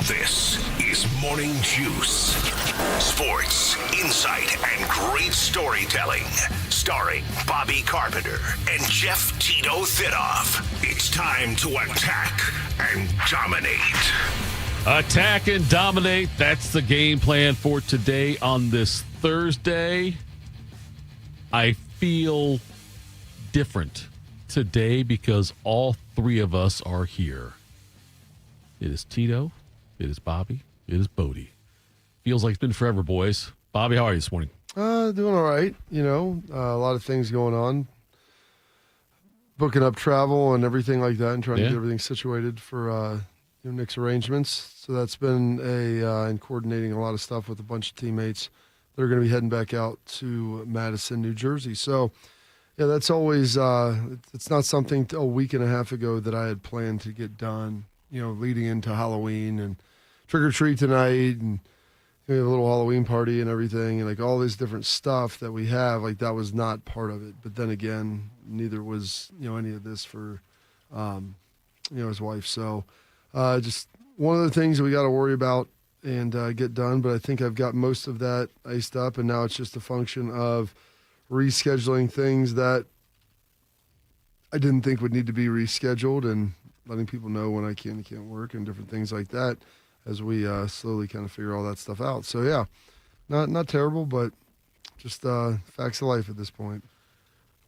This is Morning Juice. Sports, insight, and great storytelling. Starring Bobby Carpenter and Jeff Tito Thitoff. It's time to attack and dominate. Attack and dominate. That's the game plan for today on this Thursday. I feel different today because all three of us are here. It is Tito, it is Bobby, it is Bodie. Feels like it's been forever, boys. Bobby, how are you this morning? Doing all right. A lot of things going on. Booking up travel and everything like that and trying to get everything situated for Nick's arrangements. So that's been and coordinating a lot of stuff with a bunch of teammates that are going to be heading back out to Madison, New Jersey. So, yeah, that's always it's not something a week and a half ago that I had planned to get done, leading into Halloween and trick-or-treat tonight and we have a little Halloween party and everything and like all this different stuff that we have, like that was not part of it. But then again, neither was, any of this for, his wife. So just one of the things that we got to worry about and get done. But I think I've got most of that iced up and now it's just a function of rescheduling things that I didn't think would need to be rescheduled and letting people know when I can and can't work and different things like that as we slowly kind of figure all that stuff out. So, yeah, not terrible, but just facts of life at this point.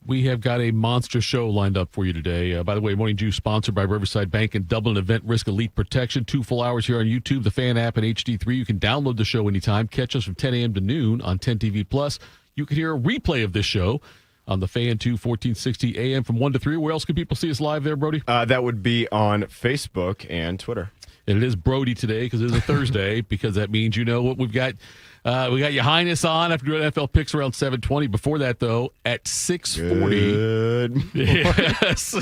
We have got a monster show lined up for you today. By the way, Morning Juice sponsored by Riverside Bank and Dublin Event Risk Elite Protection. 2 full hours here on YouTube, the Fan app, and HD3. You can download the show anytime. Catch us from 10 a.m. to noon on 10 TV+. You can hear a replay of this show on the Fan 2, 1460 a.m. from 1 to 3. Where else can people see us live there, Brody? That would be on Facebook and Twitter. And it is Brody today because it is a Thursday because that means what we've got. We got Ya Highness on after doing NFL picks around 7:20. Before that, though, at 6:40. Good. Yes.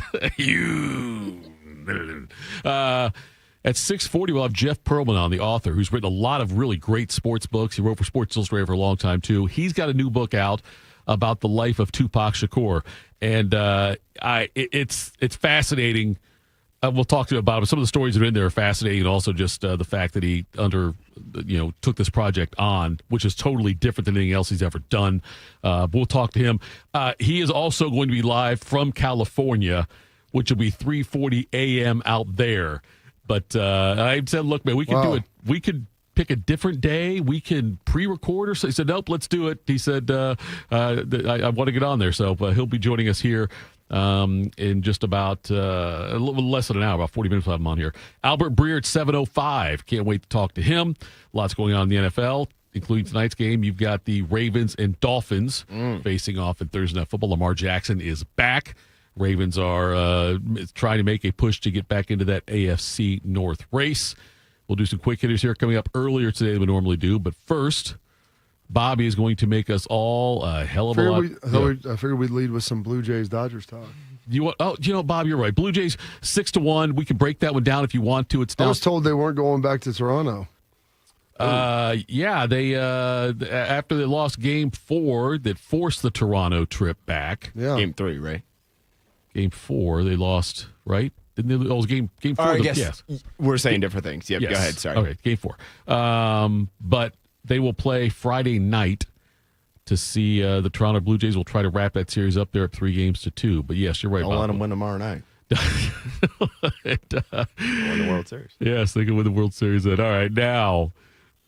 At 6:40, we'll have Jeff Pearlman on, the author, who's written a lot of really great sports books. He wrote for Sports Illustrated for a long time, too. He's got a new book out about the life of Tupac Shakur. And it's fascinating. We'll talk to you about it. But some of the stories that are in there are fascinating, and also just the fact that he took this project on, which is totally different than anything else he's ever done. We'll talk to him. He is also going to be live from California, which will be 3:40 a.m. out there. But I said, look, man, we can do it. We could pick a different day. We can pre-record or so. He said, nope, let's do it. He said, I want to get on there. So he'll be joining us here in just about a little less than an hour, about 40 minutes we'll have him on here. Albert Breer at 7:05. Can't wait to talk to him. Lots going on in the NFL, including tonight's game. You've got the Ravens and Dolphins facing off in Thursday Night Football. Lamar Jackson is back. Ravens are trying to make a push to get back into that AFC North race. We'll do some quick hitters here coming up earlier today than we normally do. But first, Bobby is going to make us all a hell of a lot. I figured we'd lead with some Blue Jays Dodgers talk. Bob, you're right. Blue Jays 6-1. We can break that one down if you want to. It's down. I was told they weren't going back to Toronto. They after they lost Game 4, that forced the Toronto trip back. Yeah. Game 3, right? Game 4, they lost, right? Didn't they? It was game 4. Yes. We're saying different things. Yep, yes. Go ahead. Sorry. Okay, Game 4. But they will play Friday night to see the Toronto Blue Jays will try to wrap that series up there at 3-2. But yes, you're right. I'll let them win tomorrow night. Win the World Series. Yes, they can win the World Series. All right, now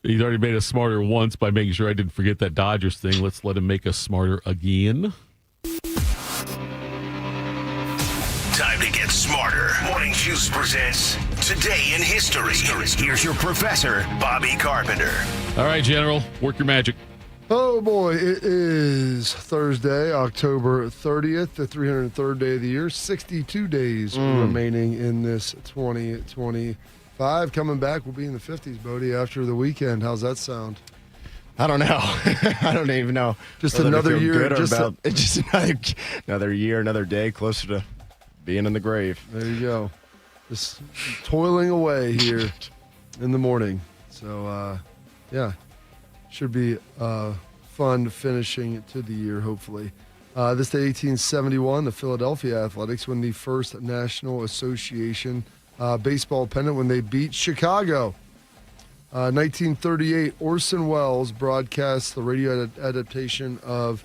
he's already made us smarter once by making sure I didn't forget that Dodgers thing. Let's let him make us smarter again. Time to get smarter. Morning Juice presents Today in History. Here's your professor, Bobby Carpenter. All right, General, work your magic. Oh, boy, it is Thursday, October 30th, the 303rd day of the year. 62 days remaining in this 2025. Coming back, we'll be in the 50s, Bodie, after the weekend. How's that sound? I don't know. I don't even know. Just another year. Just another year, another day closer to being in the grave. There you go. Just toiling away here in the morning. So, should be fun finishing to the year, hopefully. This day, 1871, the Philadelphia Athletics win the first National Association baseball pennant when they beat Chicago 1938, Orson Welles broadcasts the radio adaptation of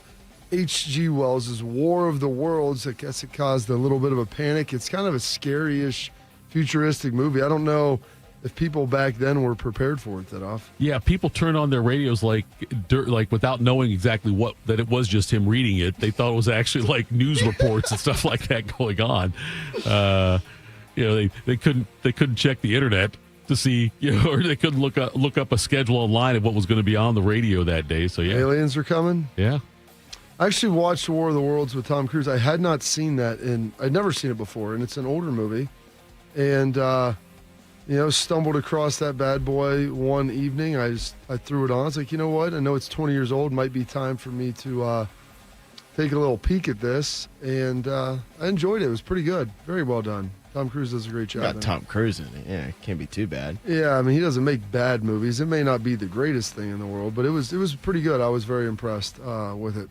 H.G. Wells' War of the Worlds. I guess it caused a little bit of a panic. It's kind of a scary-ish, futuristic movie. I don't know if people back then were prepared for it, Thitoff. Yeah, people turned on their radios like without knowing exactly that it was just him reading it. They thought it was actually like news reports and stuff like that going on. They couldn't check the internet to see, or they couldn't look up a schedule online of what was going to be on the radio that day. So yeah, aliens are coming. Yeah. I actually watched War of the Worlds with Tom Cruise. I had not seen that, I'd never seen it before, and it's an older movie. And, stumbled across that bad boy one evening. I threw it on. I was like, you know what? I know it's 20 years old. Might be time for me to take a little peek at this. And I enjoyed it. It was pretty good. Very well done. Tom Cruise does a great job. Got Tom Cruise in it. Yeah, it can't be too bad. Yeah, I mean, he doesn't make bad movies. It may not be the greatest thing in the world, but it was pretty good. I was very impressed with it.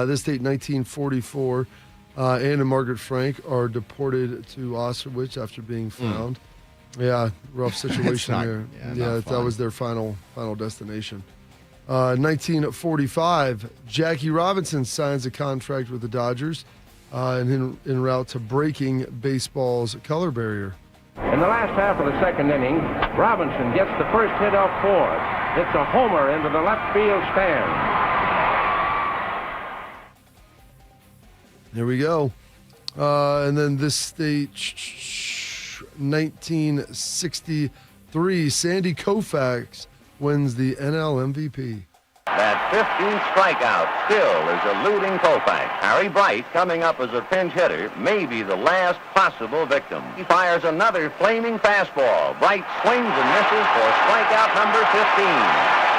This date, 1944, Anne and Margaret Frank are deported to Auschwitz after being found. Yeah, rough situation there. Yeah, that was their final destination. 1945, Jackie Robinson signs a contract with the Dodgers, en route to breaking baseball's color barrier. In the last half of the second inning, Robinson gets the first hit off fourth. It's a homer into the left field stand. There we go. And then this state, 1963, Sandy Koufax wins the NL MVP. That 15th strikeout still is eluding Koufax. Harry Bright, coming up as a pinch hitter, may be the last possible victim. He fires another flaming fastball. Bright swings and misses for strikeout number 15.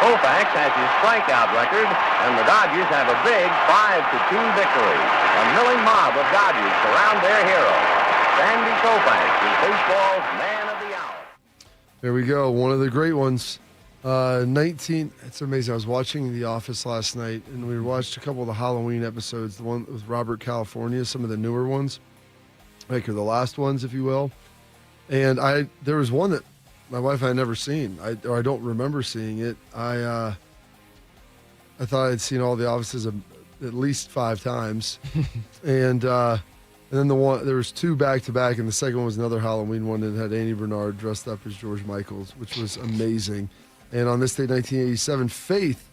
Koufax has his strikeout record, and the Dodgers have a big 5-2 victory. A milling mob of Dodgers surround their hero. Sandy Koufax is baseball's man of the hour. There we go. One of the great ones. It's amazing. I was watching The Office last night, and we watched a couple of the Halloween episodes, the one with Robert California, some of the newer ones, or the last ones, if you will. And there was one that my wife and I had never seen, I don't remember seeing it. I thought I'd seen all the Offices at least 5 times, and then there was 2 back to back, and the second one was another Halloween one that had Andy Bernard dressed up as George Michaels, which was amazing. And on this day, 1987, Faith,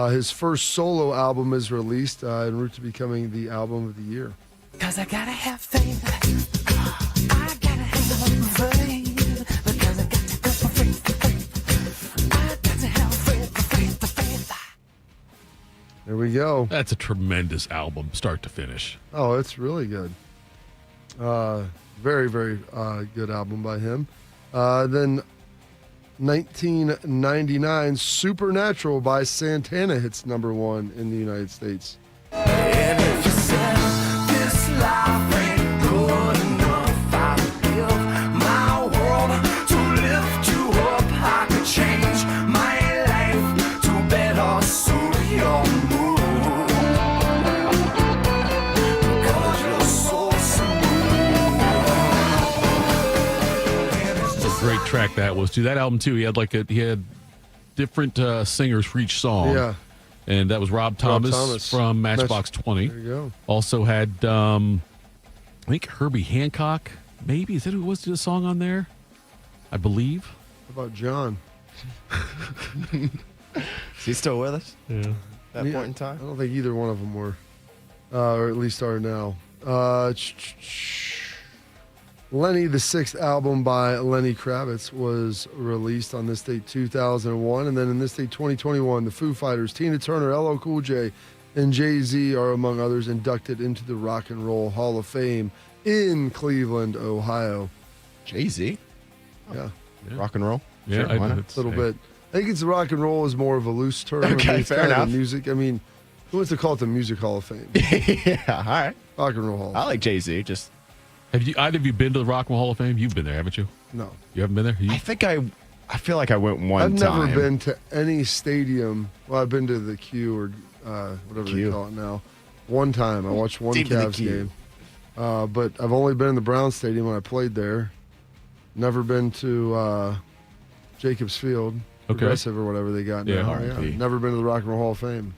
his first solo album is released en route to becoming the album of the year. 'Cause I gotta have faith. I gotta have faith. Because I got to go for faith. I got to have faith. There we go. That's a tremendous album, start to finish. Oh, it's really good. Very, very good album by him. Then 1999, Supernatural by Santana hits number 1 in the United States. And if you said this life ain't good enough, I'll give my world to lift you up. I could change my life to better suit your mood. Because you're so smooth. Great track that was too. That album too. He had different singers for each song. Yeah. And that was Rob Thomas from Matchbox 20. There you go. Also had I think Herbie Hancock. Maybe is that who was the song on there? I believe. How about John? Is he still with us? Yeah. That point in time? I don't think either one of them were, or at least are now. Lenny, the 6th album by Lenny Kravitz, was released on this date, 2001. And then in this date, 2021, the Foo Fighters, Tina Turner, LL Cool J, and Jay-Z are, among others, inducted into the Rock and Roll Hall of Fame in Cleveland, Ohio. Jay-Z? Yeah. Rock and roll? Yeah, Sure, why not? A little bit. I think it's rock and roll is more of a loose term. Okay, it's fair kind of enough. music. I mean, who wants to call it the Music Hall of Fame? Yeah, all right. Rock and Roll Hall of I Fame. like Jay-Z. Just Have either of you been to the Rock and Roll Hall of Fame? You've been there, haven't you? No. You haven't been there? I think I feel like I went one I've time. never been to any stadium. Well, I've been to the Q or whatever Q. they call it now. One time. I watched one Deep in the Cavs Q. game. But I've only been in the Brown Stadium when I played there. Never been to Jacobs Field, Okay. Progressive or whatever they got Yeah, now. R.I.P.. Never been to the Rock and Roll Hall of Fame.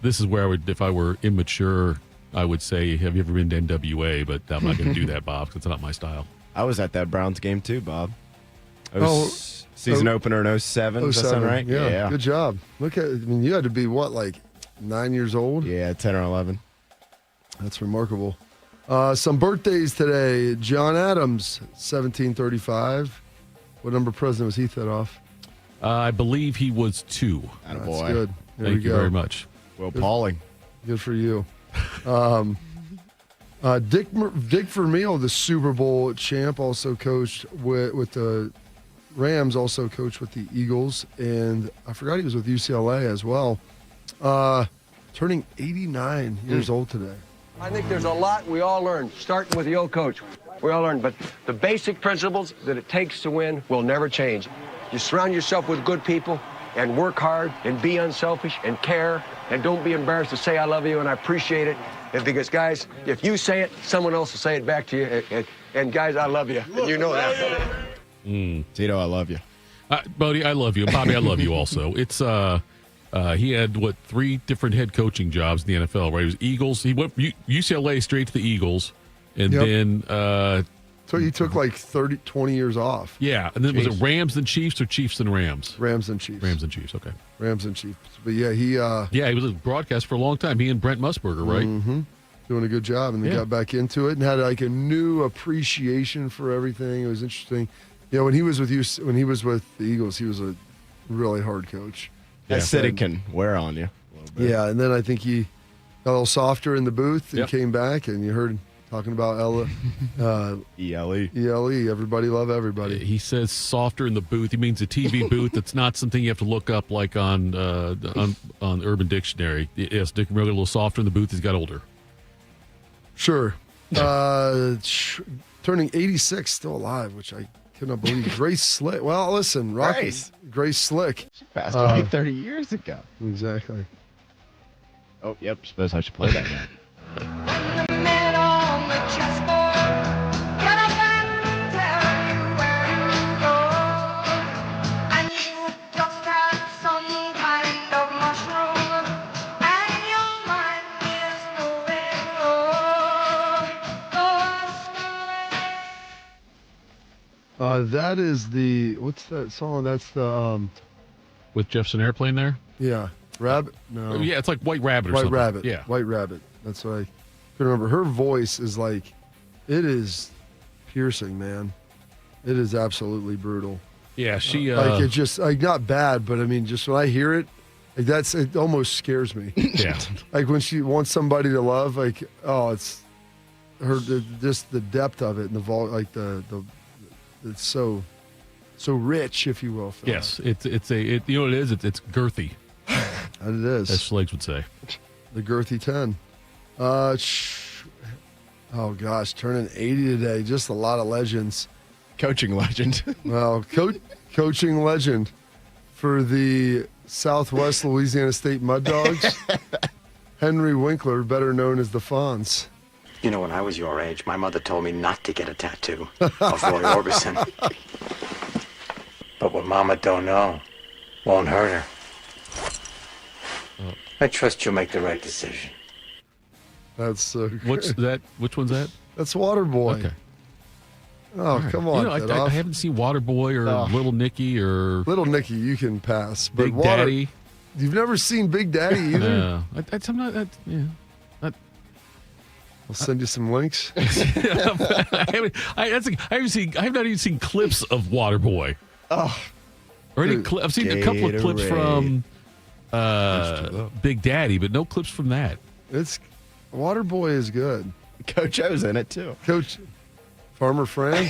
This is where I would, if I were immature, I would say, have you ever been to NWA? But I'm not going to do that, Bob, because it's not my style. I was at that Browns game too, Bob. It was season opener in 07. Does that sound right? Yeah, good job. You had to be, what, like 9 years old? Yeah, 10 or 11. That's remarkable. Some birthdays today. John Adams, 1735. What number president was he Thitoff? I believe he was 2. That's Attaboy. good. There Thank we you go. very much. Will Pauling. Good for you. Dick Vermeil, the Super Bowl champ, also coached with the Rams, also coached with the Eagles, and I forgot he was with UCLA as well. Turning 89 years old today. I think there's a lot we all learned, starting with the old coach. We all learned, but the basic principles that it takes to win will never change. You surround yourself with good people and work hard and be unselfish and care and don't be embarrassed to say I love you and I appreciate it. And because, guys, if you say it, someone else will say it back to you. And guys, I love you, and you know that. Tito, I love you. Bodie, I love you. Bobby, I love you also. It's he had 3 different head coaching jobs in the NFL, right? It was Eagles. He went UCLA straight to the Eagles, and then So he took like 20 years off. Yeah, and then was it Rams and Chiefs or Chiefs and Rams? Rams and Chiefs. Rams and Chiefs. Okay. Rams and Chiefs. But yeah, he was a broadcast for a long time. He and Brent Musburger, right? Mm-hmm. Doing a good job, and they got back into it and had like a new appreciation for everything. It was interesting. You know, when he was with the Eagles, he was a really hard coach. That city can wear on you a little bit. Yeah, and then I think he got a little softer in the booth and Yep. came back, and you heard talking about ELE. ELE. Everybody love everybody. He says softer in the booth. He means a TV booth. That's not something you have to look up like on Urban Dictionary. Yes, Dick Miller, a little softer in the booth. He's got older. Sure. Turning 86, still alive, which I could not believe. Grace Slick. Well, listen, Grace Slick. Passed away 30 years ago. Exactly. Oh, yep. Suppose I should play that now. That is what's that song? That's the With Jefferson Airplane there? Rabbit. No, Yeah, it's like White Rabbit or White something. Rabbit. Yeah. White Rabbit. That's what I can remember. Her voice is like, it is piercing, man. It is absolutely brutal. Yeah, she. Like it just like not bad, but I mean, just when I hear it, like it almost scares me. Yeah. Like when she wants somebody to love, like it's her just the depth of it and the like the it's so rich, if you will. Phil. Yes, you know what it is? It's girthy, And it is. as Schlegs would say. The girthy 10. Oh gosh, turning 80 today. Just a lot of legends. Coaching legend. Well, coaching legend for the Southwest Louisiana State Mud Dogs, Henry Winkler, better known as the Fonz. You know, when I was your age, my mother told me not to get a tattoo of Roy Orbison. But what Mama don't know won't hurt her. I trust you'll make the right decision. That's so good. What's that? Which one's that? That's Waterboy. Okay. Oh, come on. You know, I haven't seen Waterboy or Little Nicky or Little Nicky, you can pass. But Big Daddy. You've never seen Big Daddy either? No, I'm not. I'll send you some links. I have not even seen clips of Waterboy. Oh, or any I've seen a couple of clips from Big Daddy, but no clips from that. Waterboy is good. Coach O's in it, too. Coach Farmer Fran.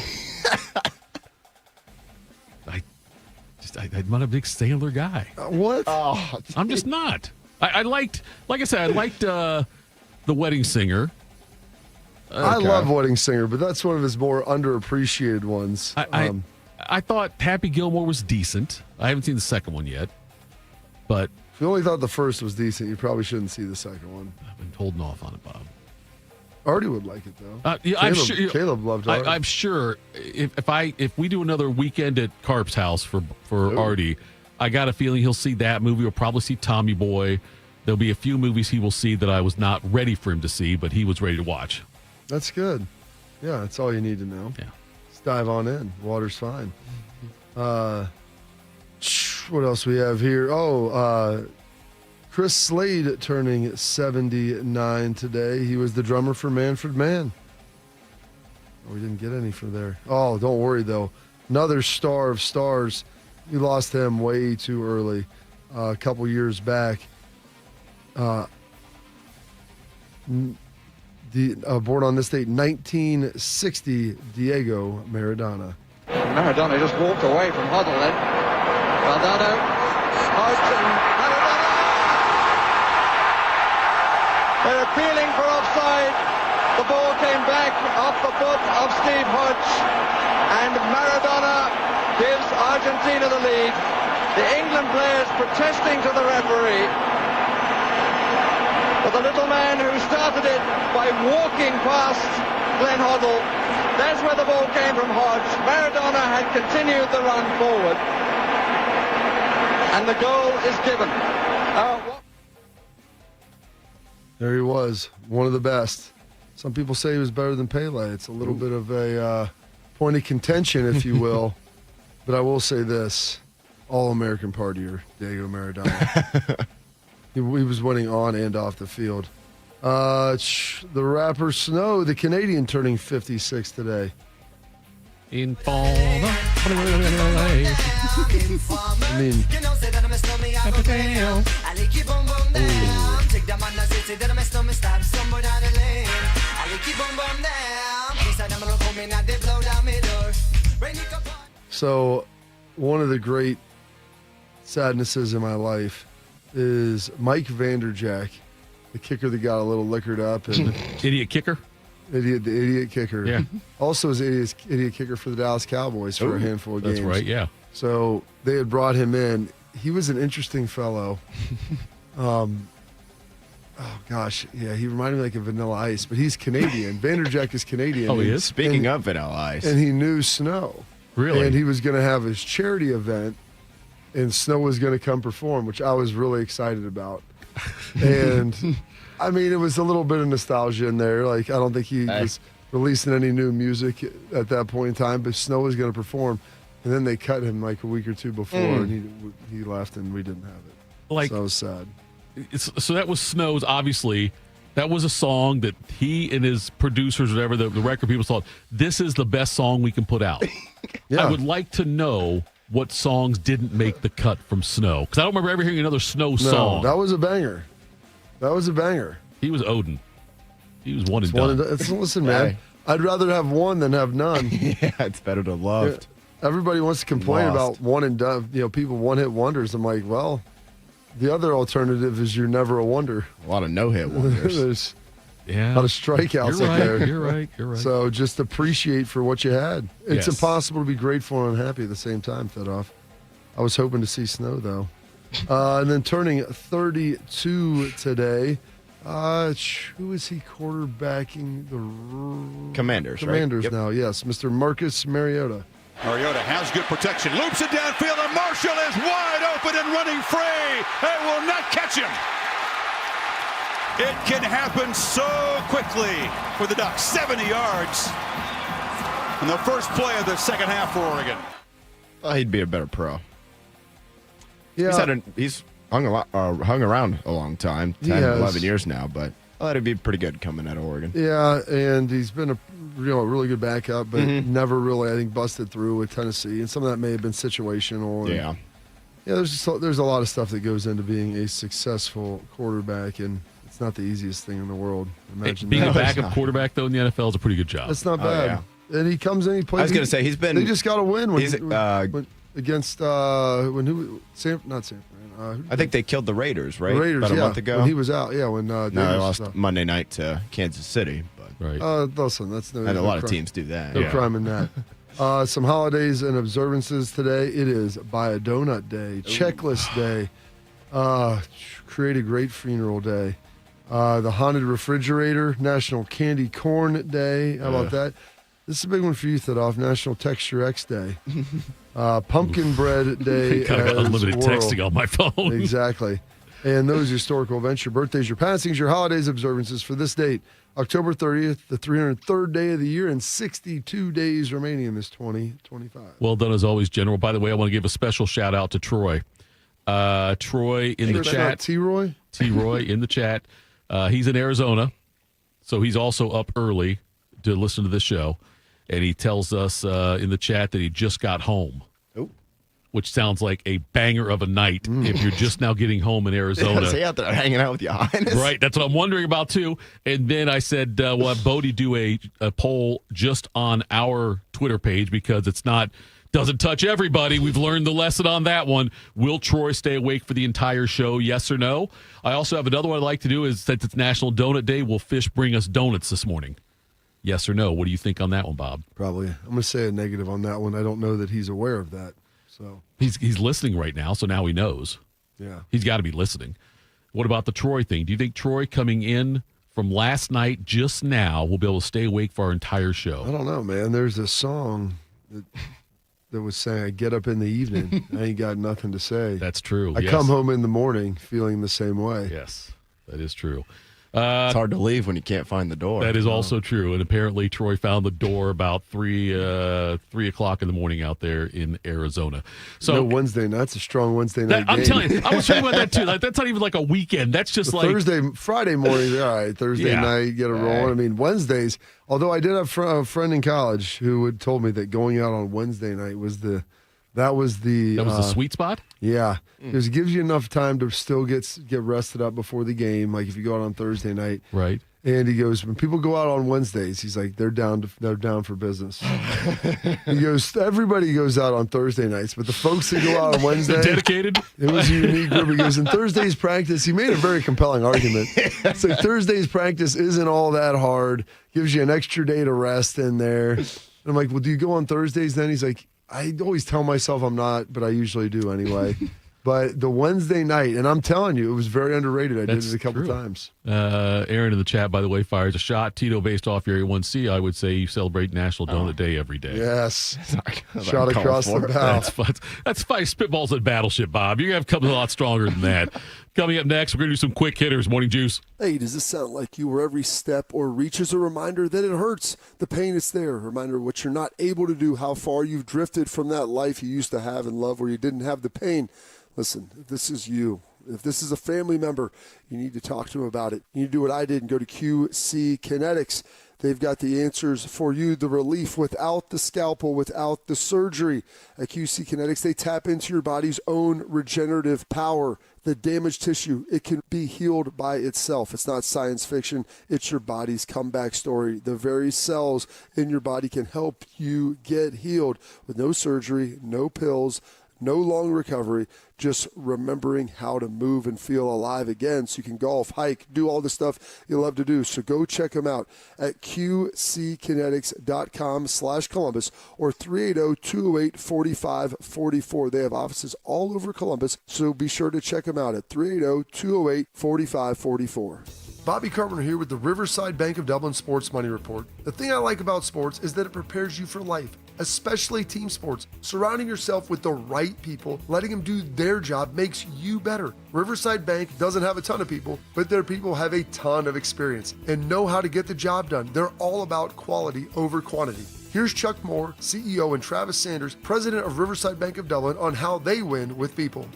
I'm not a big Sandler guy. What? Oh, I'm just not. I liked The Wedding Singer. I love Wedding Singer, but that's one of his more underappreciated ones. I thought Happy Gilmore was decent. I haven't seen the second one yet, but If you only thought the first was decent, you probably shouldn't see the second one. I've been holding off on it, Bob. Artie would like it though. Yeah, I'm sure Caleb loved Artie. I'm sure if we do another weekend at Carp's house for Artie, I got a feeling he'll see that movie. He'll probably see Tommy Boy. There'll be a few movies he will see that I was not ready for him to see, but he was ready to watch. That's good. Yeah, that's all you need to know. Yeah. Let's dive on in. Water's fine. What else we have here? Chris Slade turning 79 today. He was the drummer for Manfred Mann. Oh, we didn't get any from there. Oh, don't worry, though. Another star of stars. We lost him way too early a couple years back. Born on this date, 1960, Diego Maradona. Maradona just walked away from Huddle then. Valdano, Hodge and Maradona! They're appealing for offside. The ball came back off the foot of Steve Hodge, and Maradona gives Argentina the lead. The England players protesting to the referee. But the little man who started it by walking past Glenn Hoddle, that's where the ball came from Hodge. Maradona had continued the run forward. And the goal is given. There he was, one of the best. Some people say he was better than Pele. It's a little bit of a point of contention, if you will. But I will say this, All-American partier, Diego Maradona. He was winning on and off the field. The rapper Snow, the Canadian, turning 56 today. Informer. I mean, so one of the great sadnesses in my life is Mike Vanderjack, the kicker that got a little liquored up. And Idiot kicker? the idiot kicker. Yeah. Also was idiot kicker for the Dallas Cowboys for a handful of games. That's right, yeah. So they had brought him in. He was an interesting fellow. Oh, gosh. Yeah, he reminded me like of Vanilla Ice, but he's Canadian. Vanderjack is Canadian. Oh, he is? Speaking of Vanilla Ice. And he knew Snow. Really? And he was going to have his charity event, and Snow was going to come perform, which I was really excited about. And, I mean, it was a little bit of nostalgia in there. Like, I don't think he was releasing any new music at that point in time, but Snow was going to perform. And then they cut him like a week or two before, and he left, and we didn't have it. Like, so I was sad. So that was Snow's, obviously. That was a song that he and his producers, whatever, the record people thought, this is the best song we can put out. Yeah. I would like to know what songs didn't make the cut from Snow. Because I don't remember ever hearing another Snow song. That was a banger. That was a banger. He was Odin. He was one and done. Listen, man, I'd rather have one than have none. Yeah, it's better to loved. Everybody wants to complain about one and done. You know, people one-hit wonders. I'm like, well, the other alternative is you're never a wonder. A lot of no-hit wonders. There's a lot of strikeouts up there. You're right. So just appreciate for what you had. It's Yes. impossible to be grateful and unhappy at the same time, Thitoff. I was hoping to see Snow, though. And then turning 32 today, who is he quarterbacking? The Commanders, Commanders right? Yep. now, yes. Mr. Marcus Mariota. Mariota has good protection, loops it downfield, and Marshall is wide open and running free. They will not catch him. It can happen so quickly for the Ducks. 70 yards on the first play of the second half for Oregon. Oh, he'd be a better pro. Yeah. He's hung around a long time, 10, 11 years now, but I thought he'd be pretty good coming out of Oregon. Yeah, and he's been a really good backup, but never really, I think, busted through with Tennessee. And some of that may have been situational. And, yeah, there's a lot of stuff that goes into being a successful quarterback, and it's not the easiest thing in the world. Imagine being that. a backup quarterback, though, in the NFL is a pretty good job. That's not bad. Yeah. And he comes in, he plays. I was going to say, he's been... They just got to win when against not San Fran. I think they killed the Raiders, right? The Raiders, about a month ago. When he was out, when they lost Monday night to Kansas City. But listen, that's no. And a lot of teams do that. No crime in that. Some holidays and observances today. It is Buy a Donut Day, Checklist Day, Create a Great Funeral Day. The Haunted Refrigerator, National Candy Corn Day. How about that? This is a big one for you, Thitoff. National Texture X Day. Pumpkin Bread Day. Kind of unlimited texting on my phone. Exactly. And those historical events, your birthdays, your passings, your holidays, observances for this date. October 30th, the 303rd day of the year, and 62 days remaining in this 2025. Well done as always, General. By the way, I want to give a special shout out to Troy. Troy in the chat. T-Roy? T-Roy in the chat. He's in Arizona, so he's also up early to listen to this show. And he tells us in the chat that he just got home, which sounds like a banger of a night if you're just now getting home in Arizona. Is he out there hanging out with Ya Highness? Right, that's what I'm wondering about, too. And then I said, we'll have Bodie do a poll just on our Twitter page because doesn't touch everybody. We've learned the lesson on that one. Will Troy stay awake for the entire show, yes or no? I also have another one I'd like to do is, since it's National Donut Day, will Fish bring us donuts this morning? Yes or no? What do you think on that one, Bob? Probably. I'm going to say a negative on that one. I don't know that he's aware of that. So he's listening right now, so now he knows. Yeah. He's got to be listening. What about the Troy thing? Do you think Troy coming in from last night just now will be able to stay awake for our entire show? I don't know, man. There's a song that was saying, I get up in the evening, I ain't got nothing to say. That's true. I come home in the morning feeling the same way. Yes, that is true. It's hard to leave when you can't find the door. That is also true. And apparently Troy found the door about 3 o'clock in the morning out there in Arizona. So Wednesday night. That's a strong Wednesday night game. I'm telling you, I was talking about that too. Like, that's not even like a weekend. That's just like Friday morning. All right, Thursday night, get it rolling. I mean, Wednesdays, although I did have a friend in college who had told me that going out on Wednesday night was the sweet spot? Yeah. Because it gives you enough time to still get rested up before the game, like if you go out on Thursday night. Right. And he goes, when people go out on Wednesdays, he's like, they're down for business. He goes, everybody goes out on Thursday nights, but the folks that go out on Wednesday, dedicated. It was a unique group. He goes, in Thursday's practice, he made a very compelling argument. So Thursday's practice isn't all that hard, gives you an extra day to rest in there. And I'm like, well, do you go on Thursdays then? He's like, I always tell myself I'm not, but I usually do anyway. But the Wednesday night, and I'm telling you, it was very underrated. I did it a couple times. Aaron in the chat, by the way, fires a shot. Tito, based off Area 1C, I would say you celebrate National Donut Day every day. Yes. Shot across the bow. That's 5 spitballs at Battleship, Bob. You're going to have come a lot stronger than that. Coming up next, we're going to do some quick hitters. Morning Juice. Hey, does this sound like you where every step or reach is a reminder that it hurts? The pain is there. A reminder of what you're not able to do, how far you've drifted from that life you used to have and love where you didn't have the pain. Listen, if this is you, if this is a family member, you need to talk to them about it. You need to do what I did and go to QC Kinetics. They've got the answers for you, the relief without the scalpel, without the surgery. At QC Kinetics, they tap into your body's own regenerative power. The damaged tissue, it can be healed by itself. It's not science fiction. It's your body's comeback story. The very cells in your body can help you get healed with no surgery, no pills, no long recovery, just remembering how to move and feel alive again so you can golf, hike, do all the stuff you love to do. So go check them out at qckinetics.com/Columbus or 380-208-4544. They have offices all over Columbus, so be sure to check them out at 380-208-4544. Bobby Carpenter here with the Riverside Bank of Dublin Sports Money Report. The thing I like about sports is that it prepares you for life, especially team sports. Surrounding yourself with the right people, letting them do their job makes you better. Riverside Bank doesn't have a ton of people, but their people have a ton of experience and know how to get the job done. They're all about quality over quantity. Here's Chuck Moore, CEO, and Travis Sanders, president of Riverside Bank of Dublin, on how they win with people.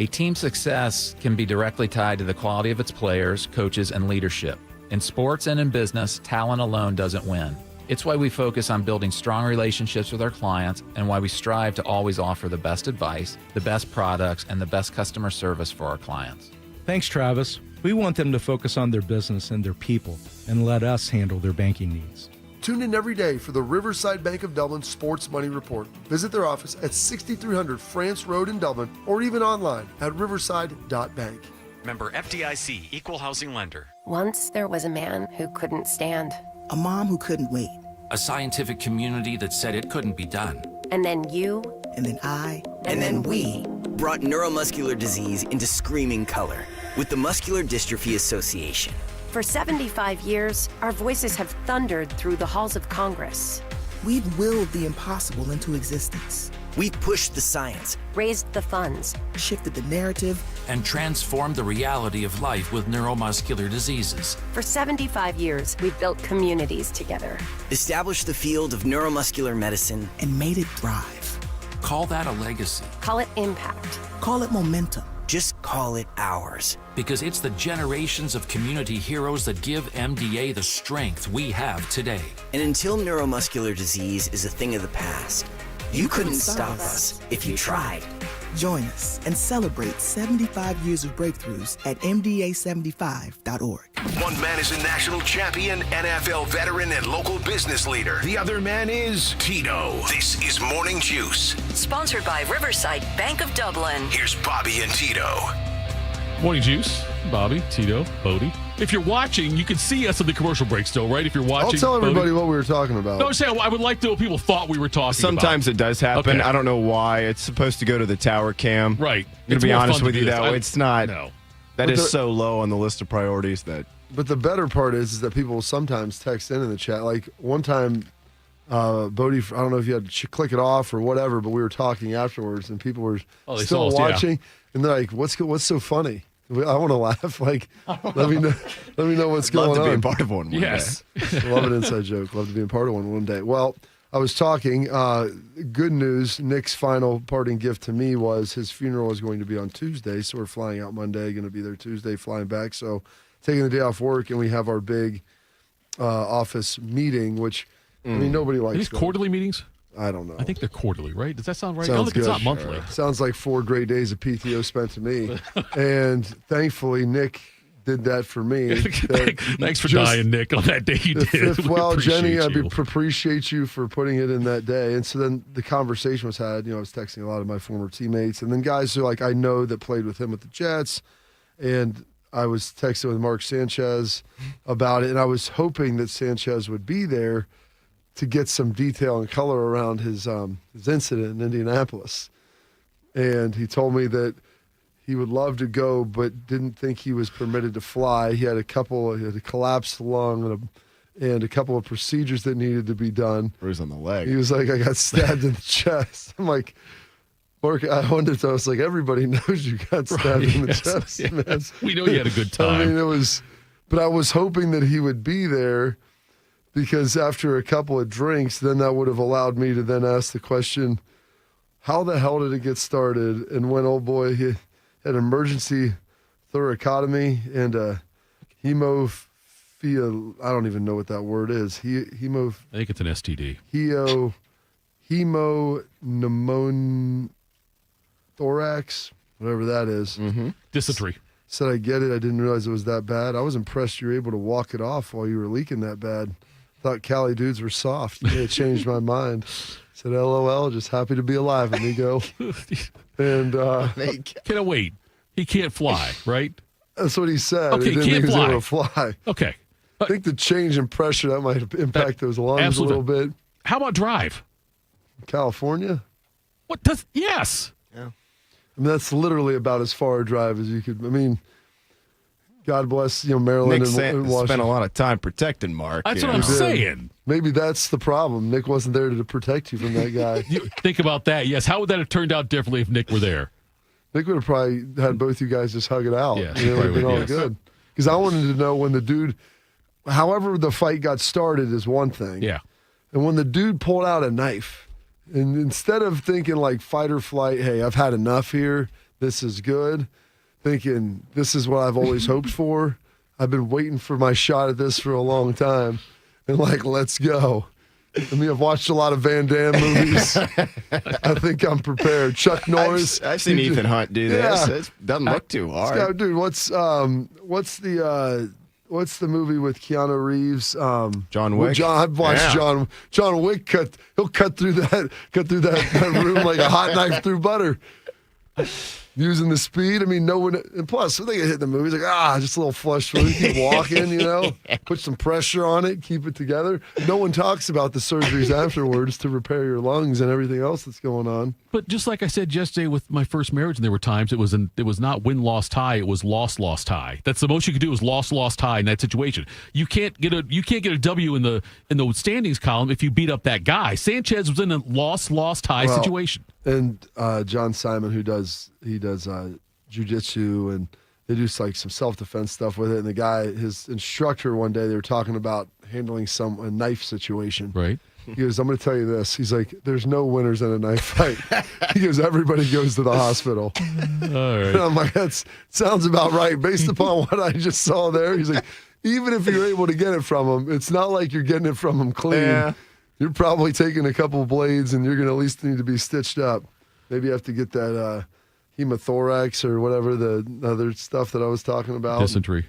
A team's success can be directly tied to the quality of its players, coaches, and leadership. In sports and in business, talent alone doesn't win. It's why we focus on building strong relationships with our clients and why we strive to always offer the best advice, the best products, and the best customer service for our clients. Thanks, Travis. We want them to focus on their business and their people and let us handle their banking needs. Tune in every day for the Riverside Bank of Dublin Sports Money Report. Visit their office at 6300 France Road in Dublin or even online at riverside.bank. Member FDIC, Equal Housing Lender. Once there was a man who couldn't stand. A mom who couldn't wait. A scientific community that said it couldn't be done. And then you. And then I. And then we. Brought neuromuscular disease into screaming color with the Muscular Dystrophy Association. For 75 years, our voices have thundered through the halls of Congress. We've willed the impossible into existence. We've pushed the science, raised the funds, shifted the narrative, and transformed the reality of life with neuromuscular diseases. For 75 years, we've built communities together. Established the field of neuromuscular medicine, and made it thrive. Call that a legacy. Call it impact. Call it momentum. Just call it ours. Because it's the generations of community heroes that give MDA the strength we have today. And until neuromuscular disease is a thing of the past, you couldn't stop us if you tried. Join us and celebrate 75 years of breakthroughs at MDA75.org. One man is a national champion, NFL veteran, and local business leader. The other man is Tito. This is Morning Juice. Sponsored by Riverside Bank of Dublin. Here's Bobby and Tito. Morning Juice, Bobby, Tito, Bodie. If you're watching, you can see us in the commercial break still, right? If you're watching. I'll tell everybody Bodie. what we were talking about. No, I'm saying I would like to know what people thought we were talking Sometimes about. it does happen. Okay. I don't know why. It's supposed to go to the tower cam. Right. To be more honest fun with to you, do though, this. it's not. No. That is so low on the list of priorities that. But the better part is that people will sometimes text in the chat. Like one time, Bodie, I don't know if you had to click it off or whatever, but we were talking afterwards, and people were still watching, and they're like, "What's so funny?" I want to laugh. Like, let me know what's going on. Love to be a part of one day. Yes. Love an inside joke. Love to be a part of one day. Well, I was talking. Good news. Nick's final parting gift to me was his funeral is going to be on Tuesday, so we're flying out Monday. Going to be there Tuesday, flying back. So taking the day off work, and we have our big office meeting, which I mean nobody likes. Are these quarterly meetings? I don't know. I think they're quarterly, right? Does that sound right? Sounds I don't think good. it's not monthly. Sure. Sounds like 4 great days of PTO spent to me. And thankfully, Nick did that for me. Thanks for dying, Nick, on that day you did. Well, Jenny, I you. appreciate you for putting it in that day. And so then the conversation was had. I was texting a lot of my former teammates. And then guys who, I know that played with him with the Jets. And I was texting with Mark Sanchez about it. And I was hoping that Sanchez would be there to get some detail and color around his incident in Indianapolis. And he told me that he would love to go, but didn't think he was permitted to fly. He had a collapsed lung and a couple of procedures that needed to be done. Bruise on the leg. He was like, I got stabbed in the chest. I'm like, Mark, I was like, everybody knows you got stabbed in the chest, man. We know you had a good time. I mean, but I was hoping that he would be there, because after a couple of drinks, then that would have allowed me to then ask the question, how the hell did it get started? And when old boy he had emergency thoracotomy and hemophilia, I don't even know what that word is. I think it's an STD. Hemonimothorax, whatever that is. Mm-hmm. Dysentery. Said I get it. I didn't realize it was that bad. I was impressed you were able to walk it off while you were leaking that bad. Thought Cali dudes were soft. It changed my mind. Said, LOL, just happy to be alive, amigo. And can't wait. He can't fly, right? That's what he said. Okay, He didn't can't think he was fly. able to fly. Okay. I think the change in pressure, that might impact those lungs Absolutely. a little bit. How about drive? California? Yes. Yeah. I mean, that's literally about as far a drive as you could. I mean, God bless, Maryland Nick and Washington. spent a lot of time protecting Mark. That's what I'm saying. Maybe that's the problem. Nick wasn't there to protect you from that guy. Think about that. Yes. How would that have turned out differently if Nick were there? Nick would have probably had both you guys just hug it out. Yes, It would have been all yes. good. Because I wanted to know when the dude, however the fight got started is one thing. Yeah. And when the dude pulled out a knife, and instead of thinking like fight or flight, hey, I've had enough here, this is good, thinking this is what I've always hoped for. I've been waiting for my shot at this for a long time. And let's go. I mean, I've watched a lot of Van Damme movies. I think I'm prepared. Chuck Norris. I've seen Ethan Hunt do this. It doesn't look too hard. Dude, what's the movie with Keanu Reeves? John Wick. I've watched John Wick He'll cut through that room like a hot knife through butter. using the speed. I mean, no one. And plus, when they get hit in the movie, he's like, just a little flush through. Keep walking, put some pressure on it, keep it together. No one talks about the surgeries afterwards to repair your lungs and everything else that's going on. But just like I said yesterday with my first marriage, and there were times it was not win-loss tie, it was loss-loss tie. That's the most you could do is loss-loss tie in that situation. You can't get a W in the standings column if you beat up that guy. Sanchez was in a loss-loss tie situation. And John Simon, he does jiu-jitsu, and they do like some self-defense stuff with it. And the guy, his instructor, one day they were talking about handling a knife situation. Right. He goes, I'm going to tell you this. He's like, there's no winners in a knife fight. He goes, everybody goes to the hospital. All right. And I'm like, that sounds about right. Based upon what I just saw there, he's like, even if you're able to get it from him, it's not like you're getting it from him clean. Yeah. You're probably taking a couple blades, and you're going to at least need to be stitched up. Maybe you have to get that hemothorax or whatever, the other stuff that I was talking about. Dysentery. You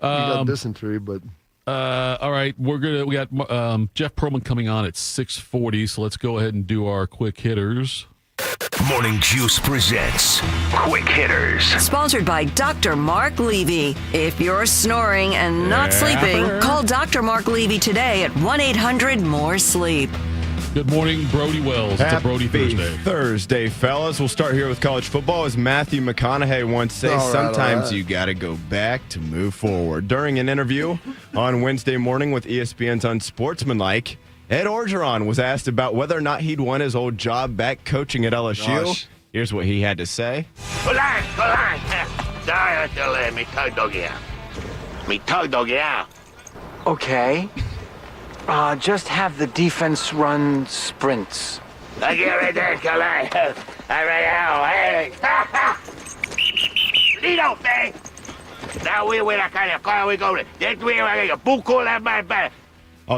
got dysentery, but... all right, we got Jeff Pearlman coming on at 6:40, so let's go ahead and do our quick hitters. Morning Juice presents Quick Hitters. Sponsored by Dr. Mark Levy. If you're snoring and not sleeping, call Dr. Mark Levy today at 1-800-MORE-SLEEP. Good morning, Brody Wells. It's a Brody Thursday, fellas. We'll start here with college football. As Matthew McConaughey once said, sometimes you got to go back to move forward. During an interview on Wednesday morning with ESPN's Unsportsmanlike, Ed Orgeron was asked about whether or not he'd won his old job back coaching at LSU. Gosh. Here's what he had to say. Okay. Just have the defense run sprints. I'll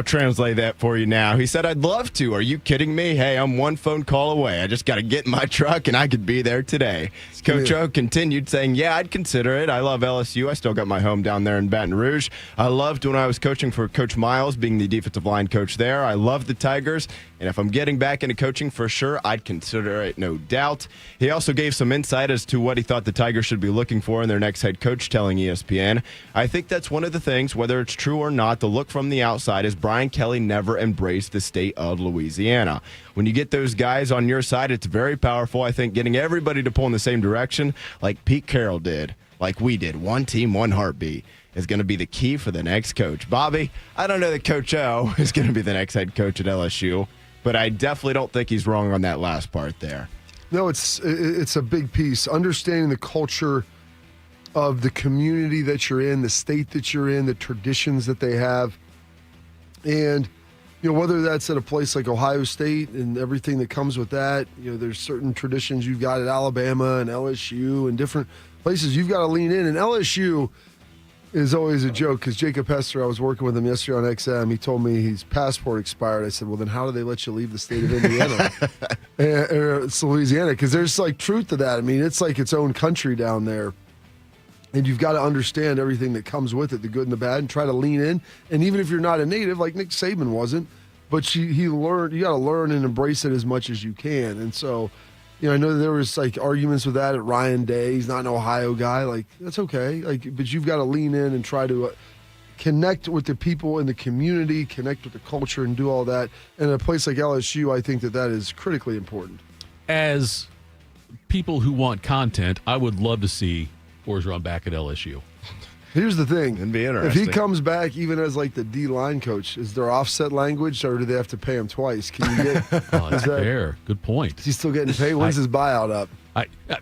translate that for you now. He said, I'd love to. Are you kidding me? Hey, I'm one phone call away. I just got to get in my truck, and I could be there today. Coach O continued saying, yeah, I'd consider it. I love LSU. I still got my home down there in Baton Rouge. I loved when I was coaching for Coach Miles, being the defensive line coach there. I love the Tigers, and if I'm getting back into coaching for sure, I'd consider it, no doubt. He also gave some insight as to what he thought the Tigers should be looking for in their next head coach, telling ESPN, I think that's one of the things, whether it's true or not, the look from the outside is Brian Kelly never embraced the state of Louisiana. When you get those guys on your side, it's very powerful. I think getting everybody to pull in the same direction, like Pete Carroll did, like we did, one team, one heartbeat, is going to be the key for the next coach. Bobby, I don't know that Coach O is going to be the next head coach at LSU, but I definitely don't think he's wrong on that last part there. No, it's a big piece. Understanding the culture of the community that you're in, the state that you're in, the traditions that they have. And, whether that's at a place like Ohio State and everything that comes with that, there's certain traditions you've got at Alabama and LSU and different places you've got to lean in. And LSU is always a joke because Jacob Hester, I was working with him yesterday on XM. He told me his passport expired. I said, well, then how do they let you leave the state of Indiana? It's Louisiana, because there's truth to that. I mean, it's like its own country down there. And you've got to understand everything that comes with it, the good and the bad, and try to lean in. And even if you're not a native, like Nick Saban wasn't, but he learned. You got to learn and embrace it as much as you can. And so, I know there was arguments with that at Ryan Day. He's not an Ohio guy. That's okay. But you've got to lean in and try to connect with the people in the community, connect with the culture, and do all that. And at a place like LSU, I think that is critically important. As people who want content, I would love to see Orgeron back at LSU. Here's the thing. It'd be interesting. If he comes back even as the D-line coach, is there offset language, or do they have to pay him twice? Can you get that's fair. Good point. Is he still getting paid? When's his buyout up?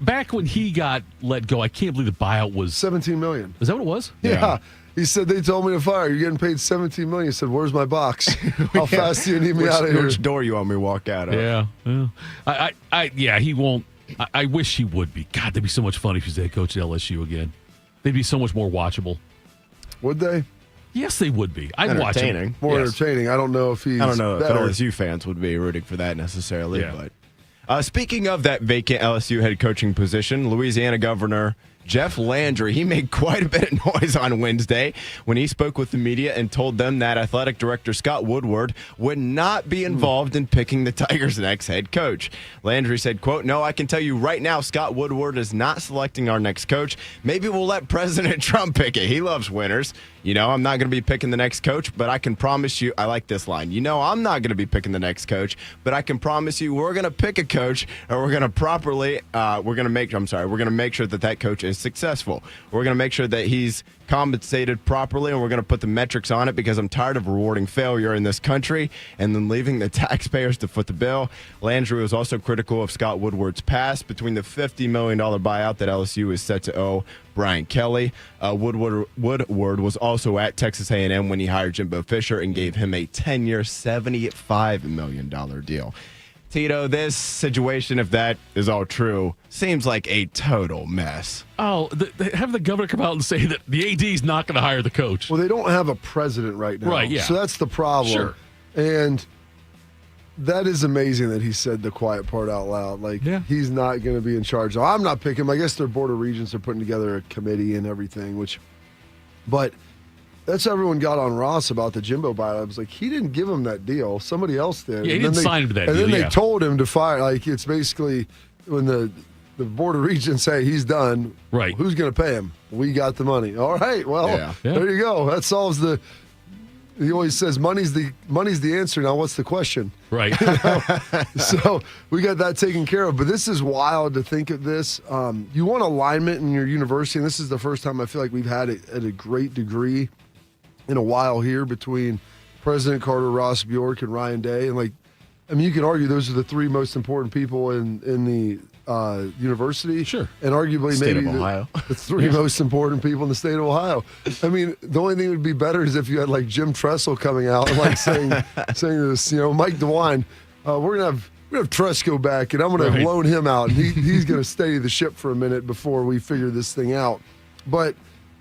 Back when he got let go, I can't believe the buyout was $17 million. Is that what it was? Yeah. He said, they told me to fire. You're getting paid $17 million. He said, where's my box? How fast do you need me out of here? Which door you want me to walk out of? Yeah. He won't. I wish he would be. God, that'd be so much fun if he's head coach at LSU again. They'd be so much more watchable. Would they? Yes, they would be. I'd watch him. More entertaining. I don't know if he's I don't know better. if LSU fans would be rooting for that necessarily. Yeah. But speaking of that vacant LSU head coaching position, Louisiana Governor Jeff Landry, he made quite a bit of noise on Wednesday when he spoke with the media and told them that athletic director Scott Woodward would not be involved in picking the Tigers' next head coach. Landry said, quote, "No, I can tell you right now, Scott Woodward is not selecting our next coach. Maybe we'll let President Trump pick it. He loves winners. You know, I'm not going to be picking the next coach, but I can promise you," I like this line, "you know, I'm not going to be picking the next coach, but I can promise you we're going to pick a coach, and we're going to make sure that that coach is successful. We're going to make sure that he's compensated properly, and we're going to put the metrics on it because I'm tired of rewarding failure in this country and then leaving the taxpayers to foot the bill." Landry was also critical of Scott Woodward's past between the $50 million buyout that LSU is set to owe Brian Kelly. Woodward was also at Texas A&M when he hired Jimbo Fisher and gave him a 10-year, $75 million deal. Tito, this situation, if that is all true, seems like a total mess. Oh, have the governor come out and say that the AD is not going to hire the coach. Well, they don't have a president right now. Right, yeah. So that's the problem. Sure. And that is amazing that he said the quiet part out loud. Like, he's not going to be in charge. So I'm not picking him. I guess their Board of Regents are putting together a committee and everything, but that's how everyone got on Ross about the Jimbo buyout. I was like, he didn't give him that deal. Somebody else did. Yeah, he didn't sign him to that deal. And then they told him to fire. Like, it's basically when the Board of Regents say he's done, right? Who's going to pay him? We got the money. All right, well, there you go. That solves the. He always says money's the answer. Now, what's the question? Right. So we got that taken care of. But this is wild to think of this. You want alignment in your university, and this is the first time I feel like we've had it at a great degree in a while here between President Carter, Ross Bjork, and Ryan Day. And, like, I mean, you can argue those are the three most important people in the university. Sure. And arguably State maybe of Ohio. the three most important people in the state of Ohio. I mean, the only thing that would be better is if you had, like, Jim Tressel coming out and, like, saying this, you know, Mike DeWine, we're gonna have Tresco back, and I'm going to loan him out, and he's going to steady the ship for a minute before we figure this thing out. But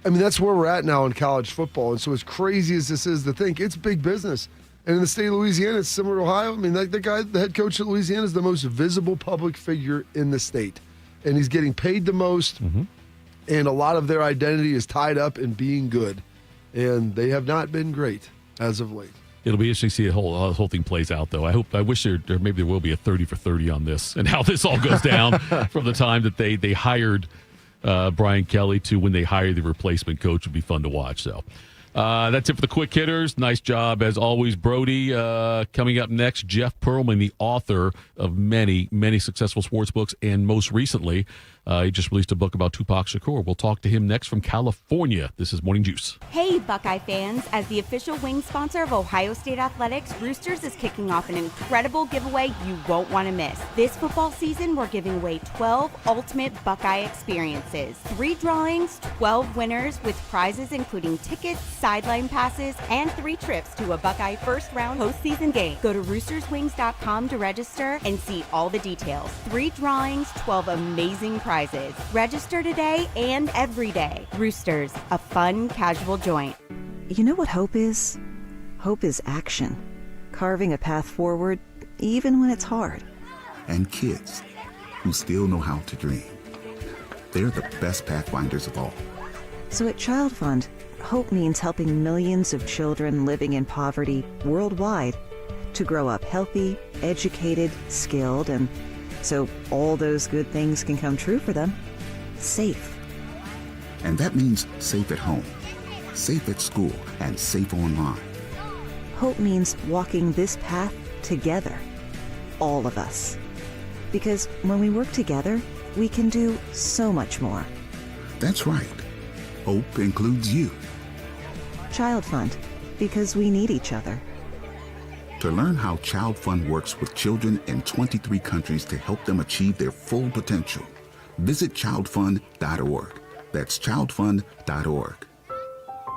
I mean, that's where we're at now in college football. And so as crazy as this is to think, it's big business. And in the state of Louisiana, it's similar to Ohio. I mean, the head coach at Louisiana is the most visible public figure in the state. And he's getting paid the most. Mm-hmm. And a lot of their identity is tied up in being good. And they have not been great as of late. It'll be interesting to see how the whole thing plays out, though. I wish maybe there will be a 30 for 30 on this and how this all goes down from the time that they hired Brian Kelly to when they hire the replacement coach. Would be fun to watch. So that's it for the quick hitters. Nice job as always, Brody. Coming up next, Jeff Pearlman, the author of many successful sports books, and most recently he just released a book about Tupac Shakur. We'll talk to him next from California. This is Morning Juice. Hey, Buckeye fans. As the official wing sponsor of Ohio State Athletics, Roosters is kicking off an incredible giveaway you won't want to miss. This football season, we're giving away 12 ultimate Buckeye experiences. 3 drawings, 12 winners with prizes including tickets, sideline passes, and 3 trips to a Buckeye first-round postseason game. Go to roosterswings.com to register and see all the details. 3 drawings, 12 amazing prizes. Register today and every day. Roosters, a fun, casual joint. You know what hope is? Hope is action. Carving a path forward, even when it's hard. And kids who still know how to dream. They're the best pathfinders of all. So at Child Fund, hope means helping millions of children living in poverty worldwide to grow up healthy, educated, skilled, and so all those good things can come true for them. Safe. And that means safe at home, safe at school, and safe online. Hope means walking this path together. All of us. Because when we work together, we can do so much more. That's right. Hope includes you. Child Fund. Because we need each other. To learn how Child Fund works with children in 23 countries to help them achieve their full potential, visit childfund.org. That's childfund.org.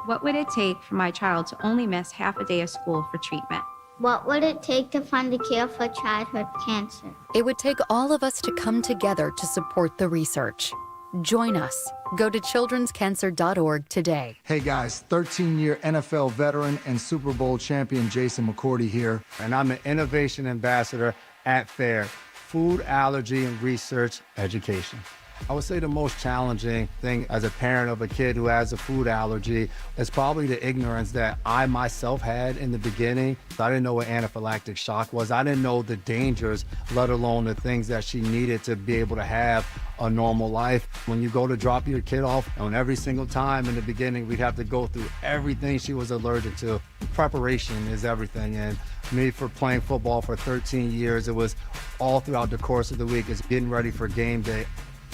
What would it take for my child to only miss half a day of school for treatment? What would it take to fund a cure for childhood cancer? It would take all of us to come together to support the research. Join us. Go to childrenscancer.org today. Hey guys, 13-year NFL veteran and Super Bowl champion Jason McCourty here, and I'm an innovation ambassador at FAIR, Food Allergy and Research Education. I would say the most challenging thing as a parent of a kid who has a food allergy is probably the ignorance that I myself had in the beginning. I didn't know what anaphylactic shock was. I didn't know the dangers, let alone the things that she needed to be able to have a normal life. When you go to drop your kid off, and every single time in the beginning, we'd have to go through everything she was allergic to. Preparation is everything. And me, for playing football for 13 years, it was all throughout the course of the week. It's getting ready for game day.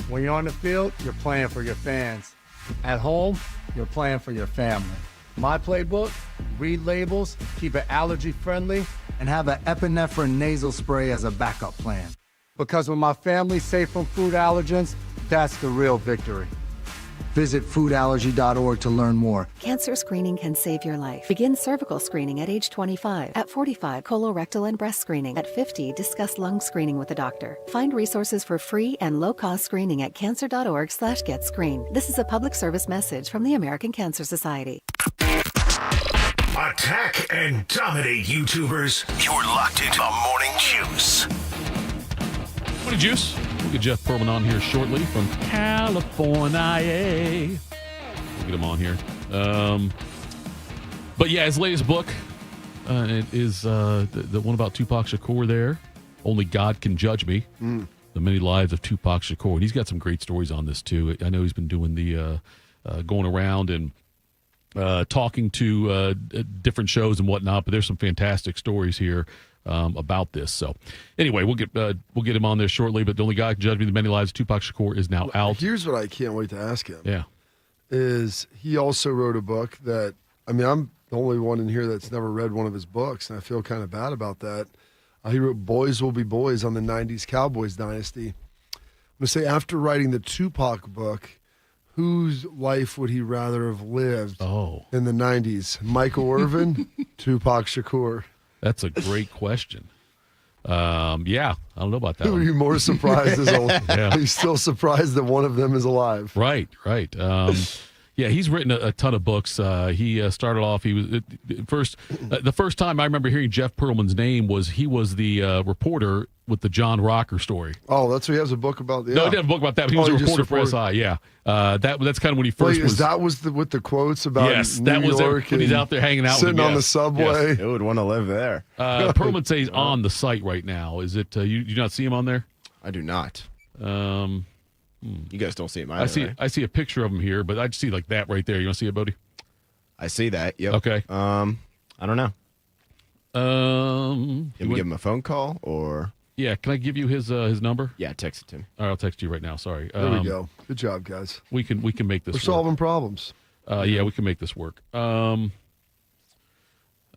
When you're on the field, you're playing for your fans. At home, you're playing for your family. My playbook: read labels, keep it allergy friendly, and have an epinephrine nasal spray as a backup plan. Because when my family's safe from food allergens, that's the real victory. Visit foodallergy.org to learn more. Cancer screening can save your life. Begin cervical screening at age 25. At 45, colorectal and breast screening. At 50, discuss lung screening with a doctor. Find resources for free and low-cost screening at cancer.org/getscreened. This is a public service message from the American Cancer Society. Attack and dominate, YouTubers. You're locked into the Morning Juice. Morning Juice. We'll get Jeff Pearlman on here shortly from California. We'll get him on here. But yeah, his latest book it is the one about Tupac Shakur there. Only God Can Judge Me. The Many Lives of Tupac Shakur. And he's got some great stories on this, too. I know he's been doing the going around and talking to different shows and whatnot, but there's some fantastic stories here about this. So anyway, we'll get him on there shortly, but The Only God Can Judge Me, The Many Lives of Tupac Shakur is now out. Here's what I can't wait to ask him. Yeah. Is he also wrote a book that, I mean, I'm the only one in here that's never read one of his books, and I feel kind of bad about that. He wrote Boys Will Be Boys on the 90s Cowboys dynasty. I'm going to say, after writing the Tupac book, whose life would he rather have lived in the 90s? Michael Irvin, Tupac Shakur? That's a great question. Yeah, I don't know about that. Who are you more surprised? He's still surprised that one of them is alive. Right. Yeah, he's written a ton of books. He started off. He was the first time I remember hearing Jeff Pearlman's name was he was the reporter with the John Rocker story. Oh, that's what he has a book about. Yeah. No, he didn't have a book about that. But he was a reporter for SI. Yeah, that's kind of when he first was. That was with the quotes about New York when he's out there hanging out, sitting with on the subway. Yes. Who would want to live there? Pearlman says he's on the site right now. Is it? You do not see him on there? I do not. You guys don't see him either, I see a picture of him here, but I just see like that right there. You want to see it, Bodie? I see that. Yep. Okay. I don't know. Can we give him a phone call or? Yeah. Can I give you his number? Yeah, text it to me. All right, I'll text you right now. Sorry. There we go. Good job, guys. We can make this. We're solving problems. Yeah, we can make this work. Sorry.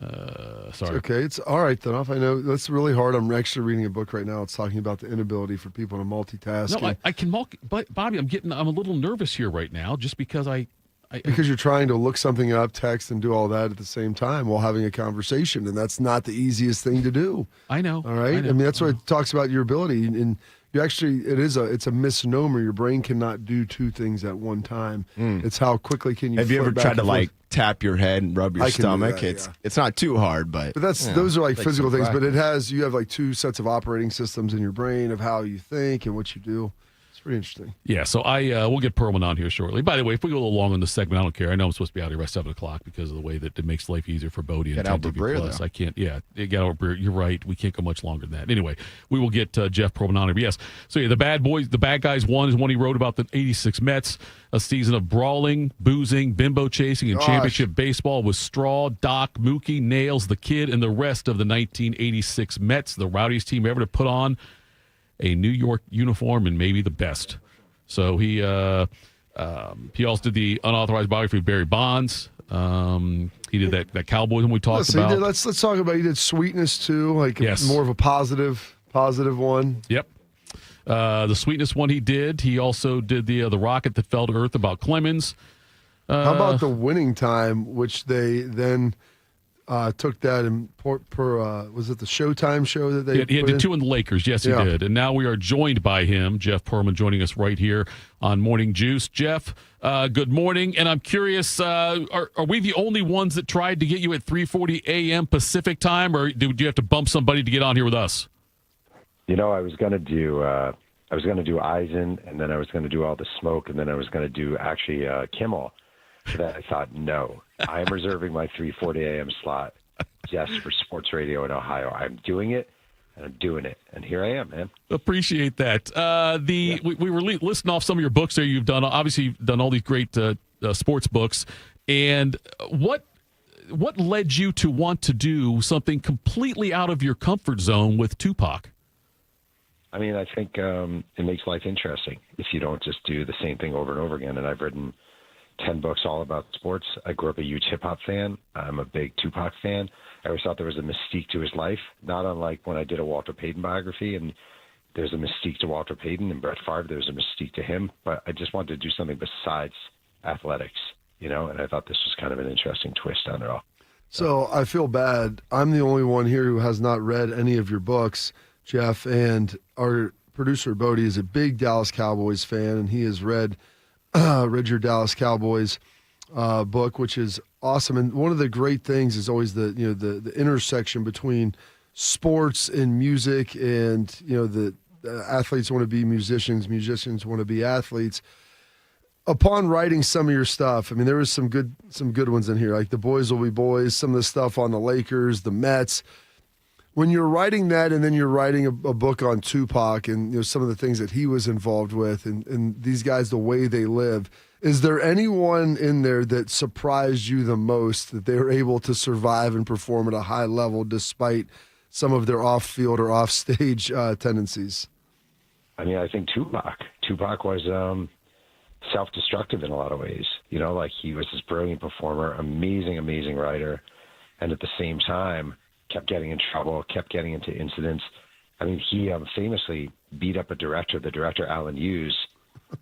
It's okay. It's all right, Thitoff. I know that's really hard. I'm actually reading a book right now. It's talking about the inability for people to multitask. No, I can but Bobby, I'm a little nervous here right now just because because you're trying to look something up, text, and do all that at the same time while having a conversation, and that's not the easiest thing to do. I know. All right. I mean, that's what it talks about your ability, and you actually it's a misnomer. Your brain cannot do two things at one time. It's how quickly can you. Have you ever tried to tap your head and rub your stomach? That, it's not too hard, but those are like physical things. But you have like two sets of operating systems in your brain of how you think and what you do. Pretty interesting. Yeah, so we'll get Pearlman on here shortly. By the way, if we go a little long on this segment, I don't care. I know I'm supposed to be out here by 7 o'clock because of the way that it makes life easier for Bodie and Albert Breer, Plus. I can't. Yeah, you got Albert Breer. You're right. We can't go much longer than that. Anyway, we will get Jeff Pearlman on here. But yes. So yeah, the Bad Guys one is one he wrote about the '86 Mets, a season of brawling, boozing, bimbo chasing, and championship baseball with Straw, Doc, Mookie, Nails, the Kid, and the rest of the 1986 Mets, the rowdiest team ever to put on a New York uniform and maybe the best. So he also did the unauthorized biography of Barry Bonds. He did that Cowboys one we talked about. Let's talk about. He did Sweetness too, more of a positive one. Yep. The Sweetness one he did. He also did the Rocket That Fell to Earth about Clemens. How about the Winning Time, which they then took that and was it the Showtime show that they he did two in the Lakers. Yes, he did. And now we are joined by him, Jeff Pearlman, joining us right here on Morning Juice. Jeff, good morning. And I'm curious, are we the only ones that tried to get you at 3:40 a.m. Pacific time, or do you have to bump somebody to get on here with us? I was going to do I was going to do Eisen, and then I was going to do all the smoke, and then I was going to do actually Kimmel. So that I thought, no, I am reserving my 3:40 a.m. slot just for sports radio in Ohio. I'm doing it, and I'm doing it, and here I am, man. Appreciate that. We were listing off some of your books there. You've done, obviously, you've done all these great sports books. And what led you to want to do something completely out of your comfort zone with Tupac? I mean, I think it makes life interesting if you don't just do the same thing over and over again. And I've written 10 books all about sports. I grew up a huge hip-hop fan. I'm a big Tupac fan. I always thought there was a mystique to his life, not unlike when I did a Walter Payton biography, and there's a mystique to Walter Payton, and Brett Favre, there's a mystique to him. But I just wanted to do something besides athletics, and I thought this was kind of an interesting twist on it all. So I feel bad. I'm the only one here who has not read any of your books, Jeff, and our producer, Bodie, is a big Dallas Cowboys fan, and he has read your Dallas Cowboys book, which is awesome. And one of the great things is always the intersection between sports and music, and the athletes want to be musicians want to be athletes. Upon writing some of your stuff, I mean, there was some good ones in here, like The Boys Will Be Boys, some of the stuff on the Lakers, the Mets. When you're writing that, and then you're writing a book on Tupac and some of the things that he was involved with, and these guys, the way they live, is there anyone in there that surprised you the most that they were able to survive and perform at a high level despite some of their off-field or off-stage tendencies? I mean, I think Tupac was self-destructive in a lot of ways. Like he was this brilliant performer, amazing writer, and at the same time kept getting in trouble, kept getting into incidents. I mean, he famously beat up the director Alan Hughes,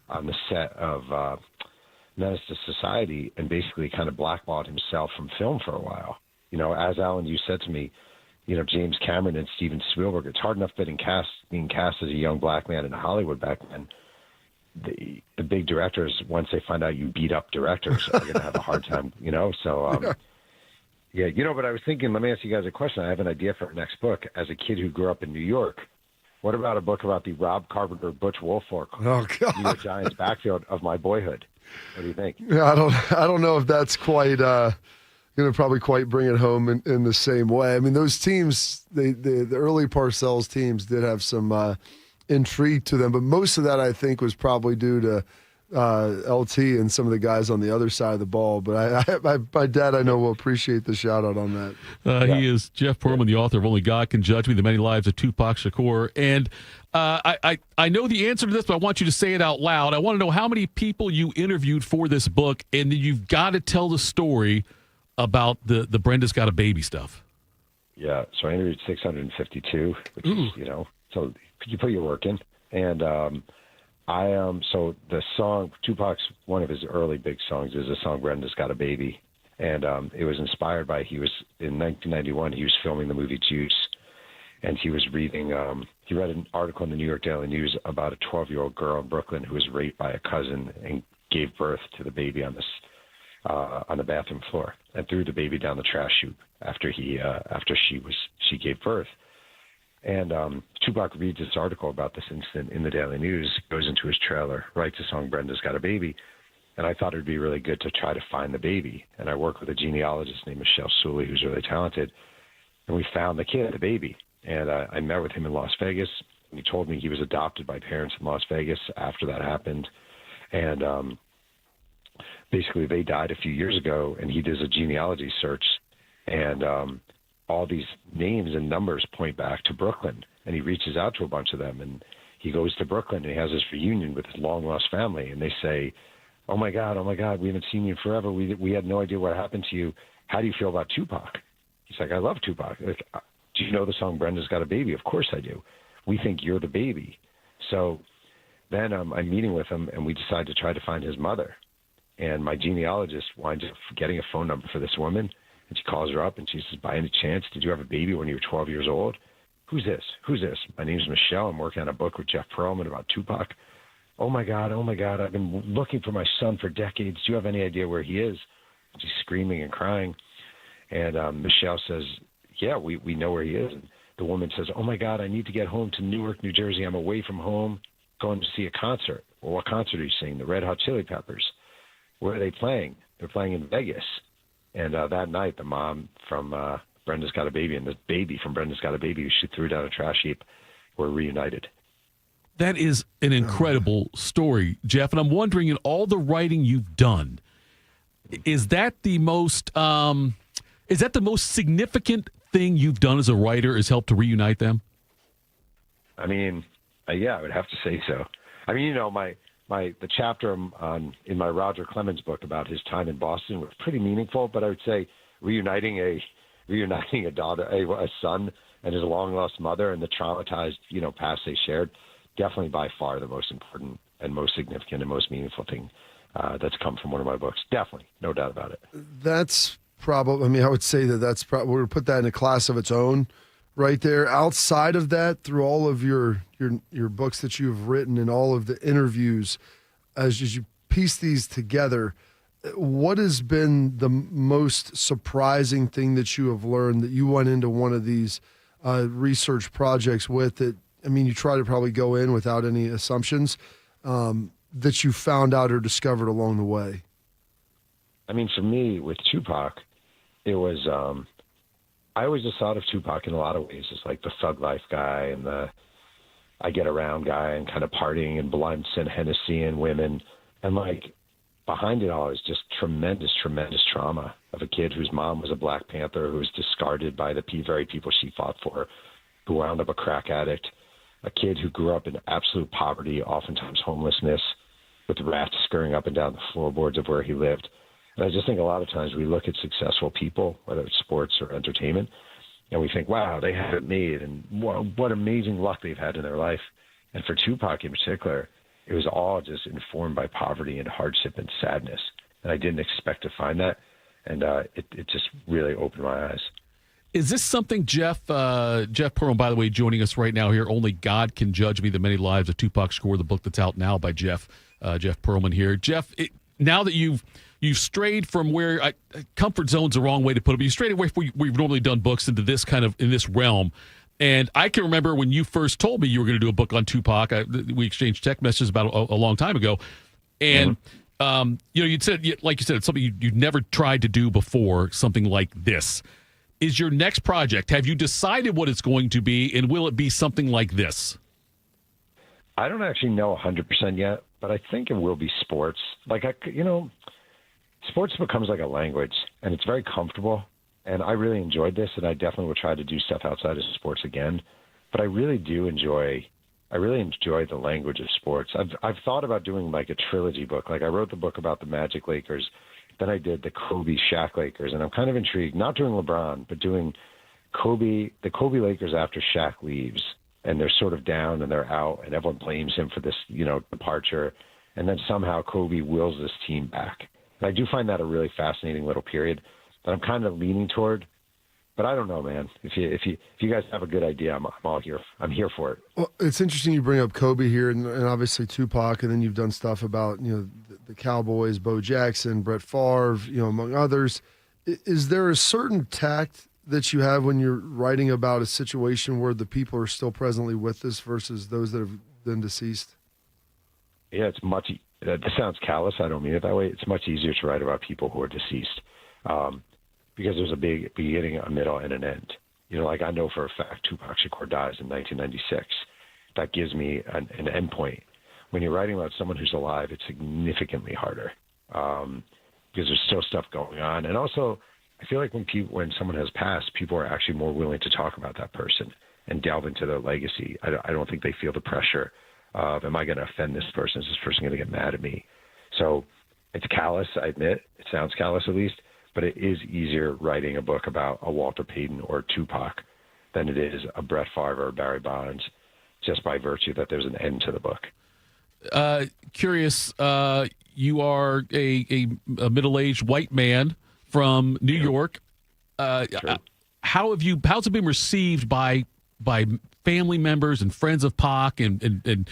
on the set of Menace to Society, and basically kind of blackballed himself from film for a while. As Alan Hughes said to me, James Cameron and Steven Spielberg, it's hard enough being cast as a young black man in Hollywood back then. The big directors, once they find out you beat up directors, are going to have a hard time, So, yeah, but I was thinking, let me ask you guys a question. I have an idea for our next book. As a kid who grew up in New York, what about a book about the Rob Carpenter, Butch Wolfork, New York Giants backfield of my boyhood? What do you think? Yeah, I don't know if that's quite going to probably quite bring it home in the same way. I mean, those teams, the early Parcells teams did have some intrigue to them, but most of that I think was probably due to LT and some of the guys on the other side of the ball. But my dad, I know, will appreciate the shout out on that. He is Jeff Pearlman, the author of Only God Can Judge Me, The Many Lives of Tupac Shakur. And I know the answer to this, but I want you to say it out loud. I want to know how many people you interviewed for this book, and then you've got to tell the story about the Brenda's Got a Baby stuff. Yeah, so I interviewed 652, which is, so you put your work in. And so the song, Tupac's, one of his early big songs is a song, Brenda's Got a Baby. And it was inspired by, in 1991, he was filming the movie Juice. And he was reading, he read an article in the New York Daily News about a 12-year-old girl in Brooklyn who was raped by a cousin and gave birth to the baby on the bathroom floor and threw the baby down the trash chute after she gave birth. And Tupac reads this article about this incident in the Daily News, goes into his trailer, writes a song, Brenda's Got a Baby, and I thought it would be really good to try to find the baby. And I worked with a genealogist named Michelle Sully, who's really talented, and we found the kid, the baby. And I met with him in Las Vegas, and he told me he was adopted by parents in Las Vegas after that happened. And basically they died a few years ago, and he does a genealogy search, and all these names and numbers point back to Brooklyn, and he reaches out to a bunch of them, and he goes to Brooklyn, and he has this reunion with his long-lost family, and they say, oh my God, we haven't seen you forever. We had no idea what happened to you. How do you feel about Tupac? He's like, I love Tupac. Like, do you know the song Brenda's Got a Baby? Of course I do. We think you're the baby. So then I'm meeting with him, and we decide to try to find his mother. And my genealogist winds up getting a phone number for this woman, and she calls her up, and she says, by any chance, did you have a baby when you were 12 years old? Who's this? My name's Michelle. I'm working on a book with Jeff Pearlman about Tupac. Oh, my God. I've been looking for my son for decades. Do you have any idea where he is? And she's screaming and crying. And Michelle says, yeah, we know where he is. And the woman says, oh, my God, I need to get home to Newark, New Jersey. I'm away from home. going to see a concert. Well, what concert are you seeing? The Red Hot Chili Peppers. Where are they playing? They're playing in Vegas. And that night, the mom from Brenda's Got a Baby and the baby from Brenda's Got a Baby, who she threw down a trash heap, were reunited. That is an incredible story, Jeff. And I'm wondering, in all the writing you've done, is that the most significant thing you've done as a writer, is help to reunite them? I mean, yeah, I would have to say so. I mean, the chapter in my Roger Clemens book about his time in Boston was pretty meaningful, but I would say reuniting a daughter, a son, and his long lost mother, and the traumatized, past they shared, definitely by far the most important and most significant and most meaningful thing that's come from one of my books. Definitely, no doubt about it. That's probably. I mean, I would say that's probably. We're gonna put that in a class of its own, right there. Outside of that, through all of your books that you've written and all of the interviews, as you piece these together, what has been the most surprising thing that you have learned that you went into one of these research projects with? That, I mean, you try to probably go in without any assumptions that you found out or discovered along the way. I mean, for me, with Tupac, it was I always just thought of Tupac in a lot of ways as like the thug life guy and the I get around guy and kind of partying and blunts and Hennessy and women. And like behind it all is just tremendous, tremendous trauma of a kid whose mom was a Black Panther, who was discarded by the very people she fought for, who wound up a crack addict, a kid who grew up in absolute poverty, oftentimes homelessness, with rats scurrying up and down the floorboards of where he lived. And I just think a lot of times we look at successful people, whether it's sports or entertainment, and we think, wow, they have it made, and what amazing luck they've had in their life. And for Tupac in particular, it was all just informed by poverty and hardship and sadness. And I didn't expect to find that. And it just really opened my eyes. Is this something, Jeff Pearlman, by the way, joining us right now here, Only God Can Judge Me, The Many Lives of Tupac Shakur, the book that's out now by Jeff Pearlman here. Jeff, now that you've strayed from where comfort zone's the wrong way to put it, but you strayed away from where we've normally done books into this kind of in this realm. And I can remember when you first told me you were going to do a book on Tupac. We exchanged text messages about a long time ago, and you'd said, like you said, it's something you'd never tried to do before. Something like this is your next project. Have you decided what it's going to be, and will it be something like this? I don't actually know 100% yet, but I think it will be sports. Like sports becomes like a language, and it's very comfortable. And I really enjoyed this, and I definitely will try to do stuff outside of sports again. But I really do enjoy the language of sports. I've thought about doing like a trilogy book. Like I wrote the book about the Magic Lakers, then I did the Kobe Shaq Lakers, and I'm kind of intrigued, not doing LeBron, but doing the Kobe Lakers after Shaq leaves, and they're sort of down and they're out, and everyone blames him for this, departure, and then somehow Kobe wills this team back. And I do find that a really fascinating little period that I'm kind of leaning toward, but I don't know, man. If you guys have a good idea, I'm all here. I'm here for it. Well, it's interesting you bring up Kobe here, and obviously Tupac, and then you've done stuff about the Cowboys, Bo Jackson, Brett Favre, among others. Is there a certain tact that you have when you're writing about a situation where the people are still presently with us versus those that have been deceased? Yeah, it's much. That sounds callous. I don't mean it that way. It's much easier to write about people who are deceased. Because there's a big beginning, a middle, and an end. Like I know for a fact Tupac Shakur dies in 1996. That gives me an end point. When you're writing about someone who's alive, it's significantly harder because there's still stuff going on. And also, I feel like when someone has passed, people are actually more willing to talk about that person and delve into their legacy. I don't think they feel the pressure of, am I going to offend this person? Is this person going to get mad at me? So it's callous, I admit. It sounds callous at least. But it is easier writing a book about a Walter Payton or Tupac than it is a Brett Favre or a Barry Bonds, just by virtue that there's an end to the book. Curious, you are a middle-aged white man from New York. Sure. How's it been received by family members and friends of Pac and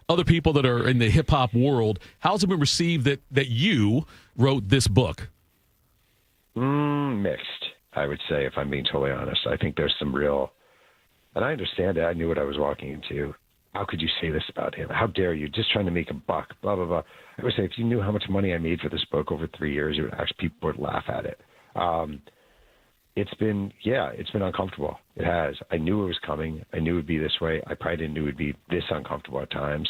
other people that are in the hip-hop world? How's it been received that you wrote this book? Mixed, I would say, if I'm being totally honest. I think there's some real, and I understand it. I knew what I was walking into. how could you say this about him? How dare you? Just trying to make a buck, blah, blah, blah. I would say if you knew how much money I made for this book over 3 years, it would actually, people would laugh at it. It's been uncomfortable. It has. I knew it was coming. I knew it would be this way. I probably didn't know it would be this uncomfortable at times.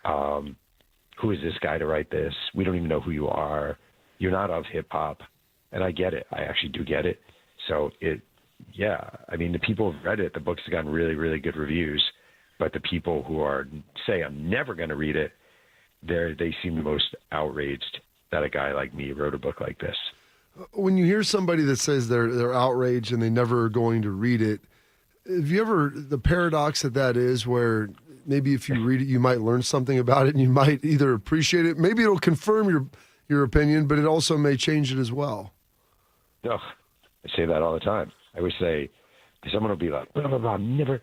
Who is this guy to write this? We don't even know who you are. You're not of hip hop. And I get it. I actually do get it. So the people who've read it, the book's gotten really, really good reviews. But the people who say I'm never going to read it, they seem the most outraged that a guy like me wrote a book like this. When you hear somebody that says they're outraged and they never are going to read it, have you ever, the paradox that is where maybe if you read it, you might learn something about it and you might either appreciate it, maybe it'll confirm your opinion, but it also may change it as well. Oh, I say that all the time. I always say, someone will be like, blah, blah, blah, never,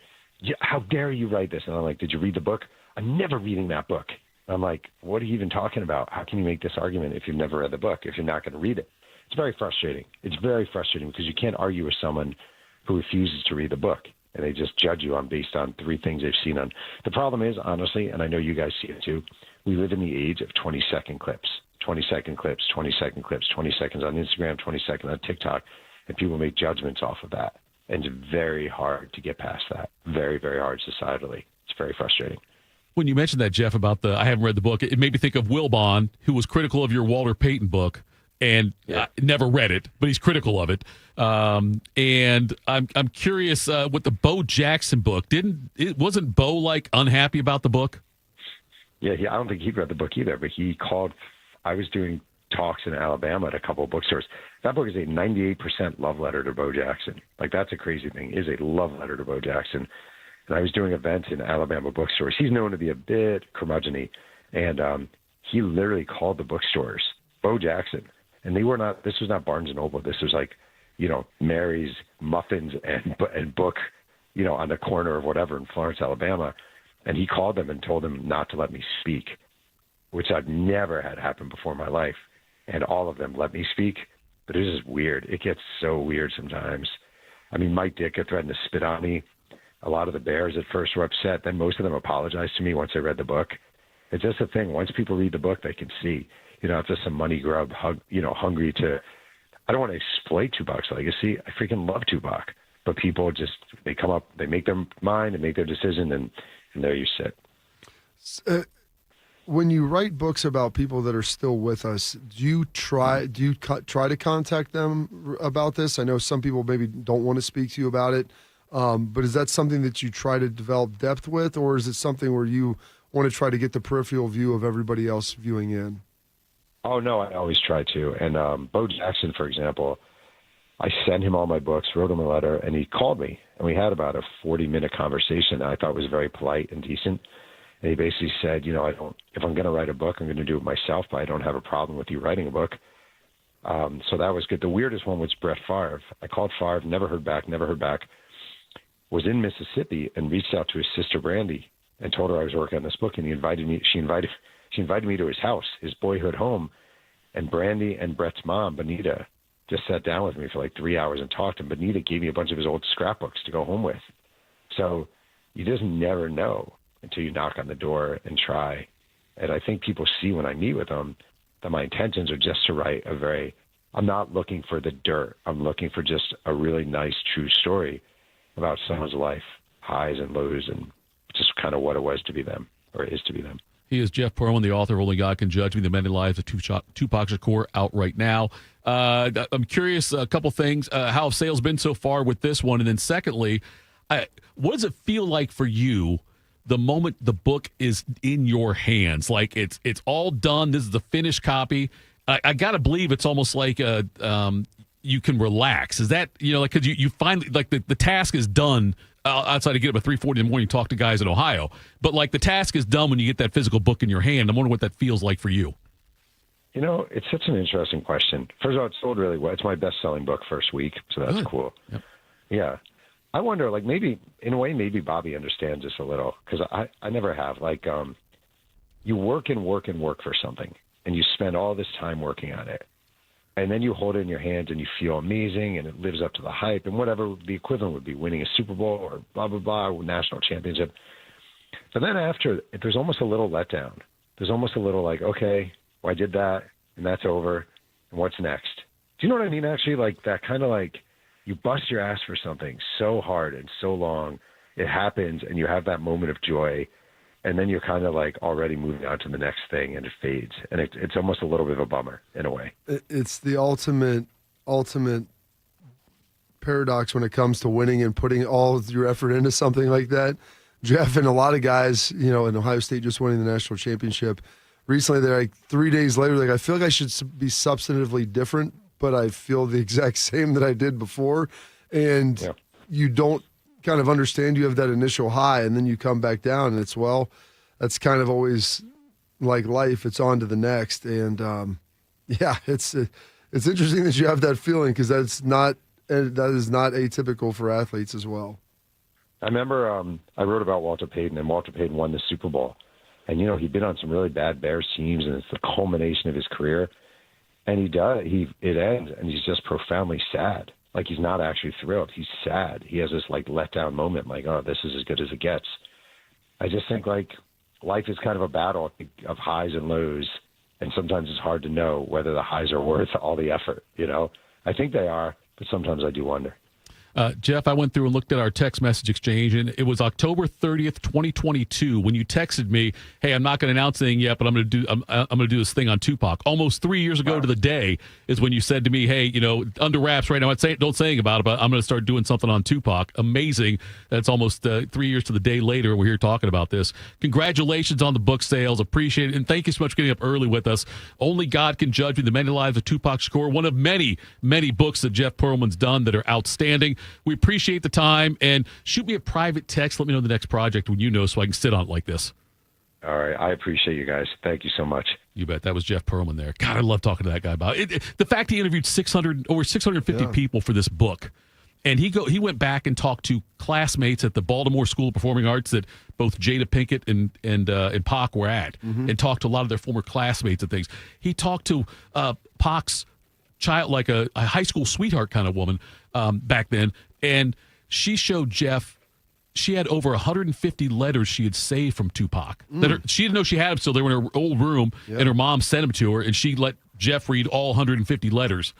how dare you write this? And I'm like, did you read the book? I'm never reading that book. And I'm like, what are you even talking about? How can you make this argument if you've never read the book, if you're not going to read it? It's very frustrating. It's very frustrating because you can't argue with someone who refuses to read the book, and they just judge you based on 3 things they've seen on. The problem is, honestly, and I know you guys see it too, we live in the age of 20-second clips, 20-second clips, 20-second clips, 20 seconds on Instagram, 20 seconds on TikTok, and people make judgments off of that. And it's very hard to get past that. Very, very hard societally. It's very frustrating. When you mentioned that, Jeff, about I haven't read the book, it made me think of Wilbon, who was critical of your Walter Payton book. And never read it, but he's critical of it. And I'm curious with the Bo Jackson book. Wasn't Bo like unhappy about the book? Yeah, I don't think he read the book either. But he called. I was doing talks in Alabama at a couple of bookstores. That book is a 98% love letter to Bo Jackson. Like that's a crazy thing. It is a love letter to Bo Jackson. And I was doing events in Alabama bookstores. He's known to be a bit curmudgeon-y, and he literally called the bookstores Bo Jackson. And they were not. This was not Barnes and Noble. This was like, Mary's Muffins and Book, on the corner of whatever in Florence, Alabama. And he called them and told them not to let me speak, which I've never had happen before in my life. And all of them let me speak, but it was just weird. It gets so weird sometimes. I mean, Mike Ditka threatened to spit on me. A lot of the Bears at first were upset. Then most of them apologized to me once they read the book. It's just a thing. Once people read the book, they can see. It's just some money grub, hungry to. I don't want to exploit Tupac's legacy. I freaking love Tupac, but people they come up, they make their mind, they make their decision, and there you sit. When you write books about people that are still with us, do you try to contact them about this? I know some people maybe don't want to speak to you about it, but is that something that you try to develop depth with, or is it something where you want to try to get the peripheral view of everybody else viewing in? Oh, no, I always try to. And Bo Jackson, for example, I sent him all my books, wrote him a letter, and he called me. And we had about a 40-minute conversation that I thought was very polite and decent. And he basically said, if I'm going to write a book, I'm going to do it myself, but I don't have a problem with you writing a book. So that was good. The weirdest one was Brett Favre. I called Favre, never heard back, was in Mississippi and reached out to his sister, Brandy, and told her I was working on this book. And she invited me to his house, his boyhood home, and Brandy and Brett's mom, Bonita, just sat down with me for like 3 hours and talked, and Bonita gave me a bunch of his old scrapbooks to go home with. So you just never know until you knock on the door and try. And I think people see when I meet with them that my intentions are just to write I'm not looking for the dirt. I'm looking for just a really nice, true story about someone's life, highs and lows, and just kind of what it was to be them, or is to be them. He is Jeff Pearlman, the author of Only God Can Judge Me, The Many Lives of Tupac Shakur, out right now. I'm curious, a couple things, how have sales been so far with this one? And then secondly, what does it feel like for you the moment the book is in your hands? Like it's all done. This is the finished copy. I got to believe it's almost like you can relax. Is that, because you finally, like the task is done outside of get up at 3:40 in the morning, talk to guys in Ohio. But like the task is done when you get that physical book in your hand. I'm wondering what that feels like for you. It's such an interesting question. First of all, it sold really well. It's my best-selling book first week, so that's cool. Yep. Yeah. I wonder, like maybe, in a way, maybe Bobby understands this a little, because I never have. Like, you work and work and work for something, and you spend all this time working on it. And then you hold it in your hands and you feel amazing and it lives up to the hype and whatever the equivalent would be, winning a Super Bowl or blah, blah, blah, or national championship. But then after, there's almost a little letdown. There's almost a little like, okay, well, I did that, and that's over, and what's next? Do you know what I mean, actually? Like that kind of like you bust your ass for something so hard and so long, it happens, and you have that moment of joy, and then you're kind of like already moving on to the next thing, and it fades. And it's almost a little bit of a bummer in a way. It's the ultimate paradox when it comes to winning and putting all of your effort into something like that. Jeff and a lot of guys, in Ohio State just winning the national championship, recently they're like 3 days later, like, I feel like I should be substantively different, but I feel the exact same that I did before. And you don't kind of understand, you have that initial high and then you come back down, and it's, well, that's kind of always like life. It's on to the next. And it's interesting that you have that feeling, because that is not atypical for athletes as well. I remember I wrote about Walter Payton, and Walter Payton won the Super Bowl. And, he'd been on some really bad Bears teams, and it's the culmination of his career. And it ends, and he's just profoundly sad. Like, he's not actually thrilled. He's sad. He has this, like, letdown moment, like, oh, this is as good as it gets. I just think, like, life is kind of a battle of highs and lows, and sometimes it's hard to know whether the highs are worth all the effort, I think they are, but sometimes I do wonder. Jeff, I went through and looked at our text message exchange, and it was October 30th, 2022, when you texted me, "Hey, I'm not going to announce anything yet, but I'm going to do this thing on Tupac." Almost 3 years ago to the day is when you said to me, "Hey, under wraps right now. Don't say anything about it, but I'm going to start doing something on Tupac." Amazing. That's almost 3 years to the day later. We're here talking about this. Congratulations on the book sales. Appreciate it, and thank you so much for getting up early with us. Only God Can Judge Me: The Many Lives of Tupac Shakur. One of many, many books that Jeff Pearlman's done that are outstanding. We appreciate the time, and shoot me a private text. Let me know the next project when so I can sit on it like this. All right. I appreciate you guys. Thank you so much. You bet. That was Jeff Pearlman there. God, I love talking to that guy about it. The fact he interviewed over 650 people for this book, and he went back and talked to classmates at the Baltimore School of Performing Arts that both Jada Pinkett and Pac were at, and talked to a lot of their former classmates and things. He talked to Pac's child, like a high school sweetheart kind of woman back then, and she showed Jeff she had over 150 letters she had saved from Tupac. She didn't know she had them, so they were in her old room, and her mom sent them to her, and she let Jeff read all 150 letters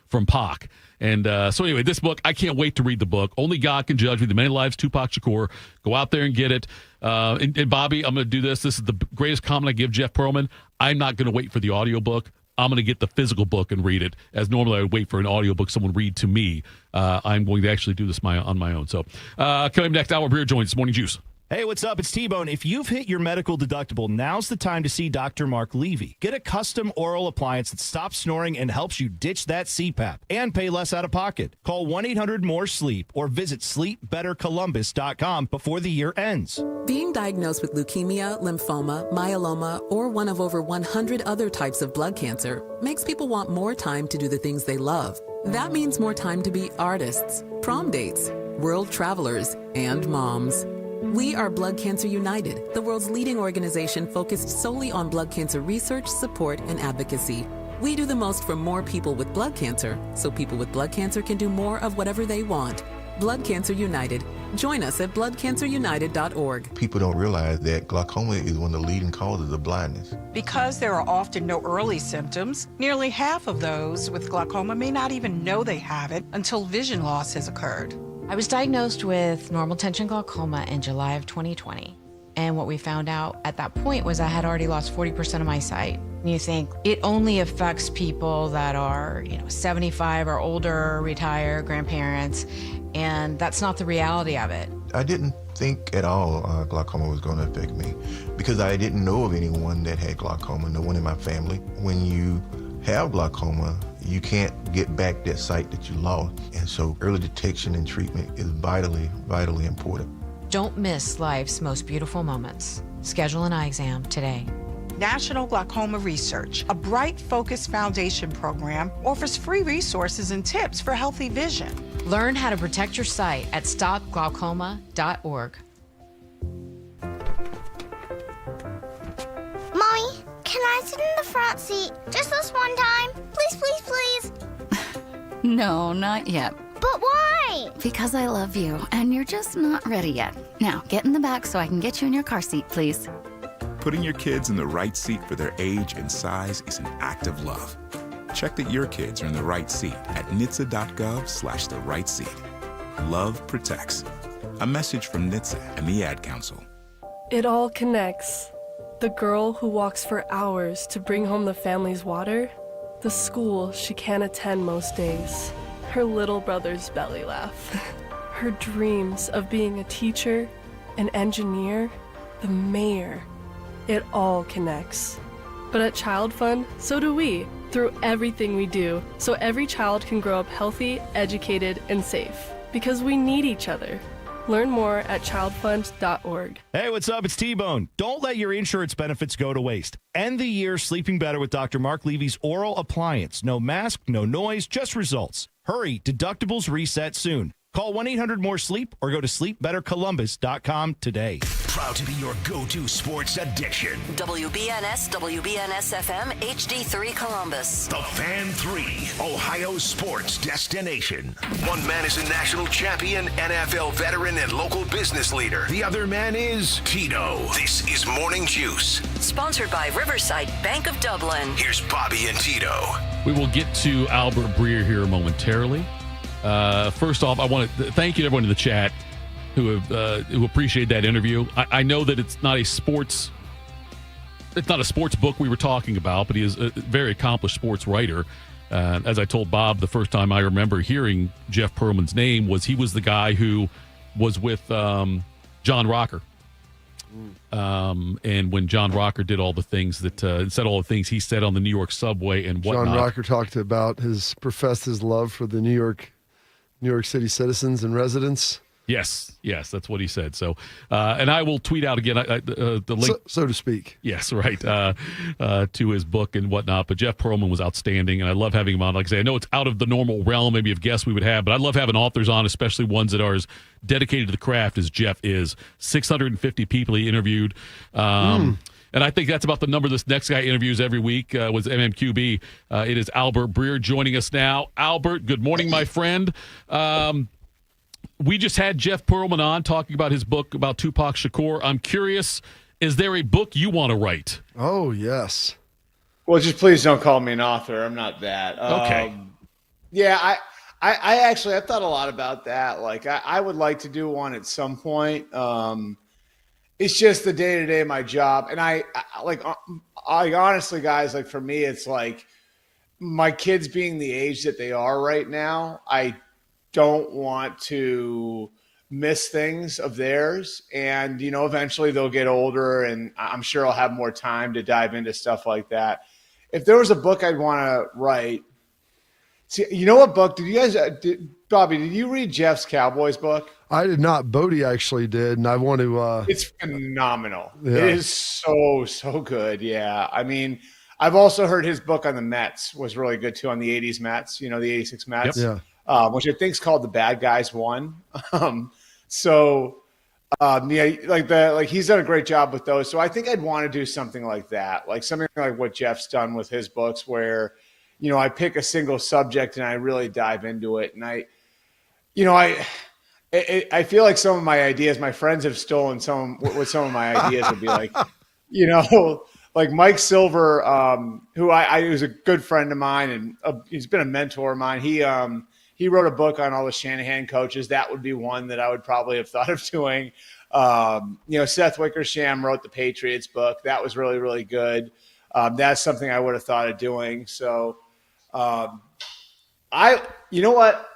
from Pac. And so anyway, this book, I can't wait to read the book. Only God Can Judge Me: The Many Lives of Tupac Shakur. Go out there and get it. And Bobby, I'm going to do this. This is the greatest compliment I give Jeff Pearlman. I'm not going to wait for the audiobook. I'm going to get the physical book and read it, as normally I would wait for an audiobook someone read to me. I'm going to actually do this on my own. So coming up next, Albert Breer joins Morning Juice. Hey, what's up? It's T-Bone. If you've hit your medical deductible, now's the time to see Dr. Mark Levy. Get a custom oral appliance that stops snoring and helps you ditch that CPAP and pay less out of pocket. Call 1-800-MORE-SLEEP or visit sleepbettercolumbus.com before the year ends. Being diagnosed with leukemia, lymphoma, myeloma, or one of over 100 other types of blood cancer makes people want more time to do the things they love. That means more time to be artists, prom dates, world travelers, and moms. We are Blood Cancer United, the world's leading organization focused solely on blood cancer research, support, and advocacy. We do the most for more people with blood cancer, so people with blood cancer can do more of whatever they want. Blood Cancer United. Join us at bloodcancerunited.org. People don't realize that glaucoma is one of the leading causes of blindness. Because there are often no early symptoms, nearly half of those with glaucoma may not even know they have it until vision loss has occurred. I was diagnosed with normal tension glaucoma in July of 2020. And what we found out at that point was I had already lost 40% of my sight. And you think it only affects people that are, 75 or older, retired, grandparents, and that's not the reality of it. I didn't think at all glaucoma was going to affect me because I didn't know of anyone that had glaucoma, no one in my family. When you have glaucoma, you can't get back that sight that you lost. And so early detection and treatment is vitally, vitally important. Don't miss life's most beautiful moments. Schedule an eye exam today. National Glaucoma Research, a bright, focused foundation program, offers free resources and tips for healthy vision. Learn how to protect your sight at stopglaucoma.org. Mommy, can I sit in the front seat just this one time? Please, please, please. No, not yet. But why? Because I love you, and you're just not ready yet. Now, get in the back so I can get you in your car seat, please. Putting your kids in the right seat for their age and size is an act of love. Check that your kids are in the right seat at NHTSA.gov/the right seat. Love protects. A message from NHTSA and the Ad Council. It all connects. The girl who walks for hours to bring home the family's water, the school she can't attend most days, her little brother's belly laugh, her dreams of being a teacher, an engineer, the mayor. It all connects. But at Child Fund, so do we, through everything we do, so every child can grow up healthy, educated, and safe. Because we need each other. Learn more at childfund.org. Hey, what's up? It's T-Bone. Don't let your insurance benefits go to waste. End the year sleeping better with Dr. Mark Levy's oral appliance. No mask, no noise, just results. Hurry, deductibles reset soon. Call 1-800-MORE-SLEEP or go to sleepbettercolumbus.com today. Proud to be your go-to sports addiction. WBNS, WBNS-FM, HD3 Columbus. The Fan 3, Ohio sports destination. One man is a national champion, NFL veteran, and local business leader. The other man is Tito. This is Morning Juice. Sponsored by Riverside Bank of Dublin. Here's Bobby and Tito. We will get to Albert Breer here momentarily. First off, I want to thank you to everyone in the chat who appreciate that interview. I know that it's not a sports book we were talking about, but he is a very accomplished sports writer. As I told Bob, the first time I remember hearing Jeff Pearlman's name he was the guy who was with John Rocker. And when John Rocker did all the things said all the things he said on the New York subway and whatnot. John Rocker talked about professed his love for the New York City citizens and residents. Yes, that's what he said. So, and I will tweet out again the link, so to speak. Yes, right, to his book and whatnot. But Jeff Pearlman was outstanding, and I love having him on. Like I say, I know it's out of the normal realm, maybe of guests we would have, but I love having authors on, especially ones that are as dedicated to the craft as Jeff is. 650 people he interviewed. And I think that's about the number this next guy interviews every week was MMQB. It is Albert Breer joining us now. Albert, good morning, my friend. We just had Jeff Pearlman on talking about his book about Tupac Shakur. I'm curious, is there a book you want to write? Oh, yes. Well, just please don't call me an author. I'm not that. Okay. Yeah, I actually thought a lot about that. Like, I would like to do one at some point. It's just the day-to-day of my job. And I honestly, guys, like for me, it's like my kids being the age that they are right now, I don't want to miss things of theirs. And, eventually they'll get older and I'm sure I'll have more time to dive into stuff like that. If there was a book I'd want to write, see, you know what book? Did you guys, Bobby, did you read Jeff's Cowboys book? I did not. Bodie actually did. And I want to, it's phenomenal. Yeah. It is so good. Yeah. I mean, I've also heard his book on the Mets was really good too, on the 80s Mets, the 86 Mets. Yep. Yeah. Which I think is called The Bad Guys Won. He's done a great job with those. So I think I'd want to do something like that, like something like what Jeff's done with his books, where, I pick a single subject and I really dive into it. And I feel like some of my ideas, my friends have stolen some of my ideas would be like, like Mike Silver, who who's a good friend of mine and he's been a mentor of mine. He wrote a book on all the Shanahan coaches. That would be one that I would probably have thought of doing. Seth Wickersham wrote the Patriots book. That was really, really good. That's something I would have thought of doing. So you know what?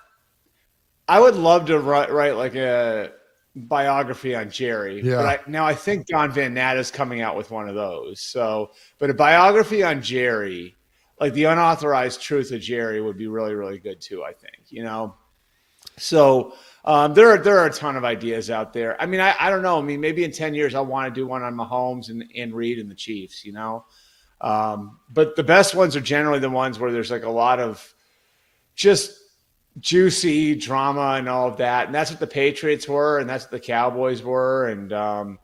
I would love to write like a biography on Jerry. Yeah. But I think Don Van Natta's coming out with one of those. So, but a biography on Jerry, like the unauthorized truth of Jerry, would be really, really good too, I think, So there are a ton of ideas out there. I mean, I don't know. I mean, maybe in 10 years I'll want to do one on Mahomes and Reed and the Chiefs, But the best ones are generally the ones where there's like a lot of just juicy drama and all of that. And that's what the Patriots were, and that's what the Cowboys were. And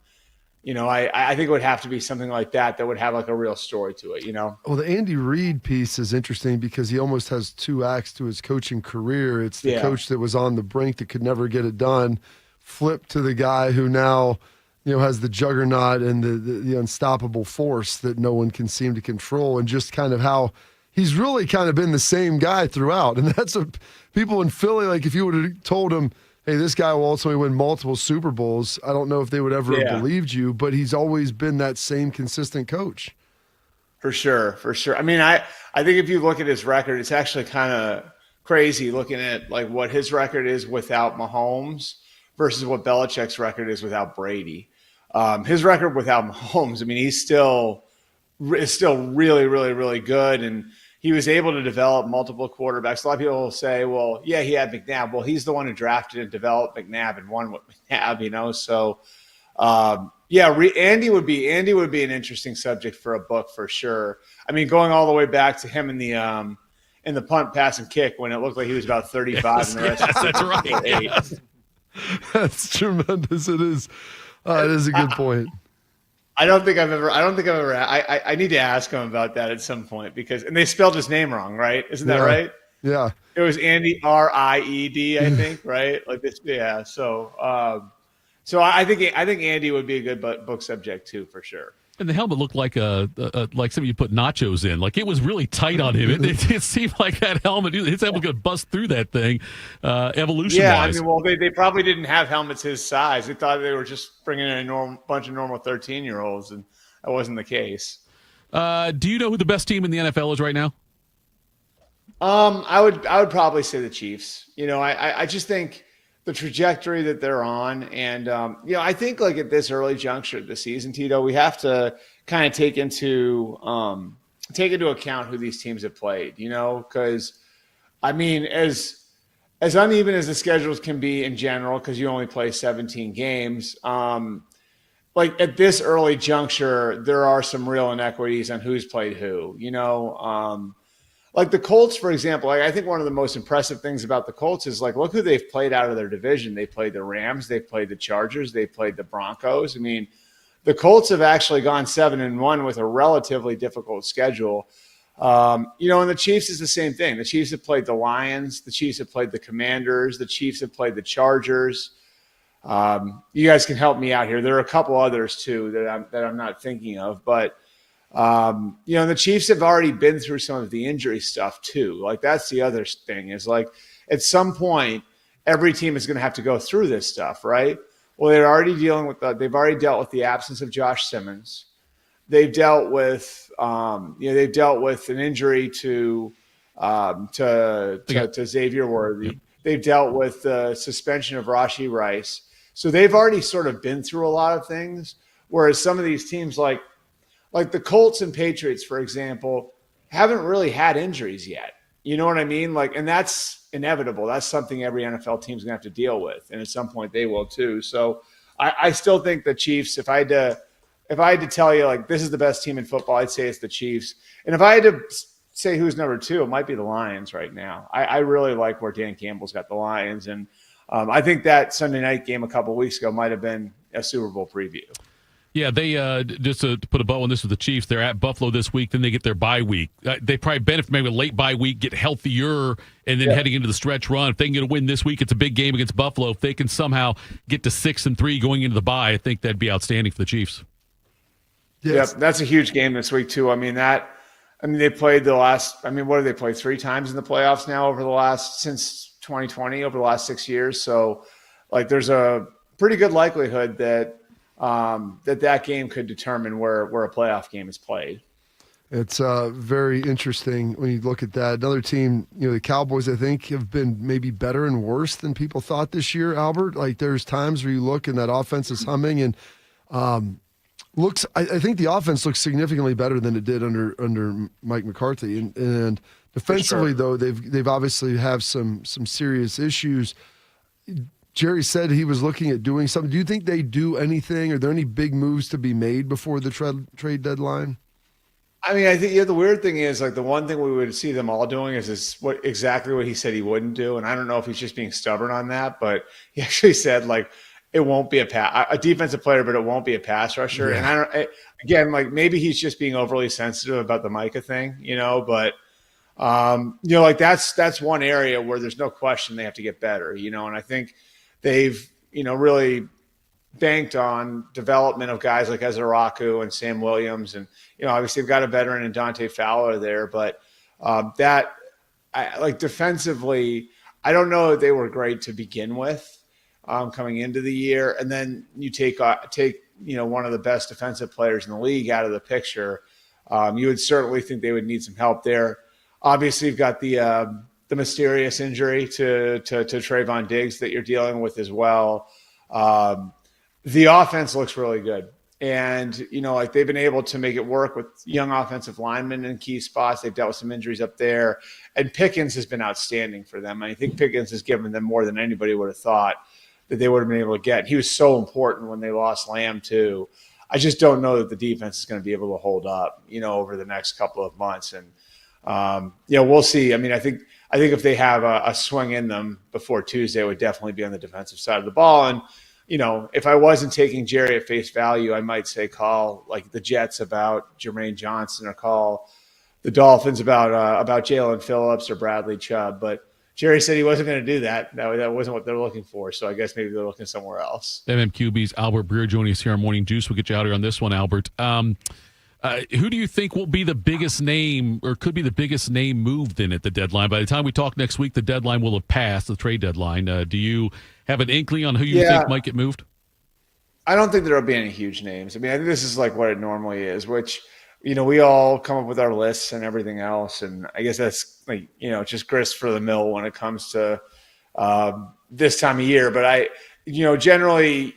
I think it would have to be something like that would have like a real story to it, Well, the Andy Reid piece is interesting because he almost has two acts to his coaching career. It's the coach that was on the brink that could never get it done, flipped to the guy who now, has the juggernaut and the unstoppable force that no one can seem to control, and just kind of how he's really kind of been the same guy throughout. And that's what people in Philly, like if you would have told him, hey, this guy will ultimately win multiple Super Bowls, I don't know if they would ever have believed you, but he's always been that same consistent coach. For sure. I mean, I think if you look at his record, it's actually kind of crazy looking at like what his record is without Mahomes versus what Belichick's record is without Brady. His record without Mahomes, I mean, it's still really, really, really good. And he was able to develop multiple quarterbacks. A lot of people will say, well, yeah, he had McNabb. Well, he's the one who drafted and developed McNabb and won with McNabb, So, Andy would be an interesting subject for a book for sure. I mean, going all the way back to him in the punt, pass, and kick when it looked like he was about 35 and the rest that's right. 8. That's tremendous. It is. It is a good point. I need to ask him about that at some point and they spelled his name wrong, right? Isn't that right? Yeah. It was Andy Ried, I think, right? Like this. Yeah. So I think Andy would be a good book subject too, for sure. And the helmet looked like like something you put nachos in. Like it was really tight on him. It seemed like that helmet, his helmet could bust through that thing, evolution-wise. Yeah, I mean, well, they probably didn't have helmets his size. They thought they were just bringing in a bunch of normal 13-year-olds, and that wasn't the case. Do you know who the best team in the NFL is right now? I would probably say the Chiefs. I just think the trajectory that they're on. And, I think like at this early juncture of the season, Tito, we have to kind of take into account who these teams have played, because I mean, as uneven as the schedules can be in general, because you only play 17 games, like at this early juncture, there are some real inequities on who's played who, like the Colts, for example. I think one of the most impressive things about the Colts is like, look who they've played out of their division. They played the Rams, they played the Chargers, they played the Broncos. I mean, the Colts have actually gone 7-1 with a relatively difficult schedule. And the Chiefs is the same thing. The Chiefs have played the Lions, the Chiefs have played the Commanders, the Chiefs have played the Chargers. You guys can help me out here. There are a couple others too that I'm not thinking of, but the Chiefs have already been through some of the injury stuff too. Like that's the other thing is like at some point, every team is going to have to go through this stuff, right? Well, they've already dealt with the absence of Josh Simmons. They've dealt with, an injury to Xavier Worthy. They've dealt with the suspension of Rashee Rice. So they've already sort of been through a lot of things. Whereas some of these teams like the Colts and Patriots, for example, haven't really had injuries yet. You know what I mean? Like, and that's inevitable. That's something every NFL team's gonna have to deal with, and at some point they will too. So, I still think the Chiefs. If I had to tell you like this is the best team in football, I'd say it's the Chiefs. And if I had to say who's number 2, it might be the Lions right now. I really like where Dan Campbell's got the Lions, and I think that Sunday night game a couple of weeks ago might have been a Super Bowl preview. Yeah, they just to put a bow on this with the Chiefs, they're at Buffalo this week, then they get their bye week. They probably benefit maybe a late bye week, get healthier, and then heading into the stretch run. If they can get a win this week, it's a big game against Buffalo. If they can somehow get to 6-3 going into the bye, I think that'd be outstanding for the Chiefs. Yes. Yeah, that's a huge game this week too. They played what have they played 3 times in the playoffs now since 2020 over the last 6 years. So like there's a pretty good likelihood that that game could determine where a playoff game is played. It's very interesting when you look at that. Another team, the Cowboys, I think, have been maybe better and worse than people thought this year, Albert. Like there's times where you look and that offense is humming and I think the offense looks significantly better than it did under Mike McCarthy. And defensively, though, they've obviously have some serious issues. Jerry said he was looking at doing something. Do you think they do anything? Are there any big moves to be made before the trade deadline? I mean, I think the weird thing is like the one thing we would see them all doing is exactly what he said he wouldn't do. And I don't know if he's just being stubborn on that, but he actually said like it won't be a defensive player, but it won't be a pass rusher. Yeah. And again, like maybe he's just being overly sensitive about the Micah thing, but like that's one area where there's no question they have to get better, and I think they've, really banked on development of guys like Ezraku and Sam Williams. And, obviously they've got a veteran in Dante Fowler there, but defensively, I don't know if they were great to begin with coming into the year. And then you take one of the best defensive players in the league out of the picture. You would certainly think they would need some help there. Obviously, you've got the mysterious injury to Trayvon Diggs that you're dealing with as well. The offense looks really good. And, they've been able to make it work with young offensive linemen in key spots. They've dealt with some injuries up there. And Pickens has been outstanding for them. I think Pickens has given them more than anybody would have thought that they would have been able to get. He was so important when they lost Lamb, too. I just don't know that the defense is going to be able to hold up, over the next couple of months. And, we'll see. I mean, I think if they have a swing in them before Tuesday, it would definitely be on the defensive side of the ball. And, if I wasn't taking Jerry at face value, I might say call like the Jets about Jermaine Johnson or call the Dolphins about Jalen Phillips or Bradley Chubb. But Jerry said he wasn't going to do that. That wasn't what they're looking for. So I guess maybe they're looking somewhere else. MMQB's Albert Breer joining us here on Morning Juice. We'll get you out here on this one, Albert. Who do you think will be the biggest name or could be the biggest name moved in at the deadline? By the time we talk next week, the deadline will have passed, the trade deadline. Do you have an inkling on who you think might get moved? I don't think there will be any huge names. I mean, I think this is like what it normally is, which, we all come up with our lists and everything else. And I guess that's like, just grist for the mill when it comes to this time of year. But generally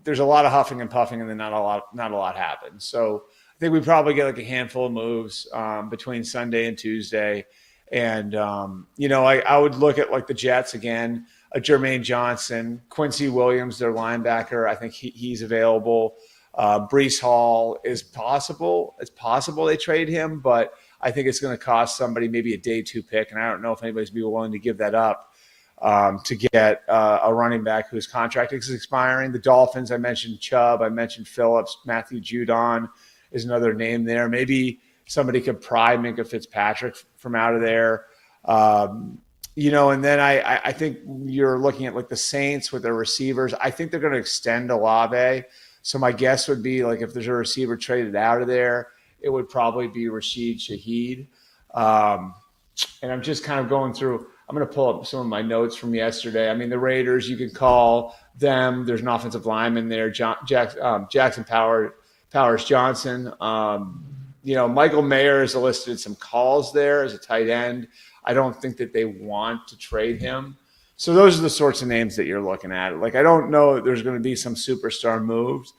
there's a lot of huffing and puffing and then not a lot happens. So I think we probably get like a handful of moves between Sunday and Tuesday. And, I would look at like the Jets again, Jermaine Johnson, Quincy Williams, their linebacker. I think he's available. Breece Hall is possible. It's possible they trade him, but I think it's going to cost somebody maybe a day 2 pick. And I don't know if anybody's be willing to give that up to get a running back whose contract is expiring. The Dolphins, I mentioned Chubb, I mentioned Phillips, Matthew Judon is another name there. Maybe somebody could pry Minkah Fitzpatrick from out of there. And then I think you're looking at like the Saints with their receivers. I think they're going to extend Olave. So my guess would be like if there's a receiver traded out of there, it would probably be Rashid Shaheed. And I'm just kind of going through. I'm going to pull up some of my notes from yesterday. I mean, the Raiders, you can call them. There's an offensive lineman there, Jackson Powers Johnson. Michael Mayer has elicited some calls there as a tight end. I don't think that they want to trade him. So those are the sorts of names that you're looking at. Like, I don't know that there's going to be some superstar moves.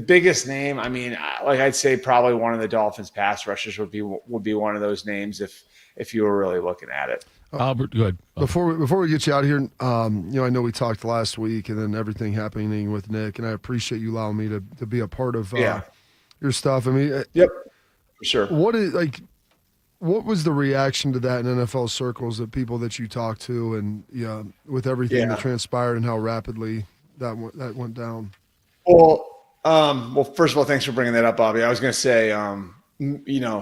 Biggest name, I mean, like I'd say probably one of the Dolphins pass rushers would be one of those names if you were really looking at it. Albert, go ahead. Before we get you out here, I know we talked last week and then everything happening with Nick, and I appreciate you allowing me to be a part of your stuff. I mean, yep, for sure. What was the reaction to that in NFL circles, the people that you talked to, and with everything that transpired and how rapidly that went down? Well, first of all, thanks for bringing that up, Bobby. I was going to say,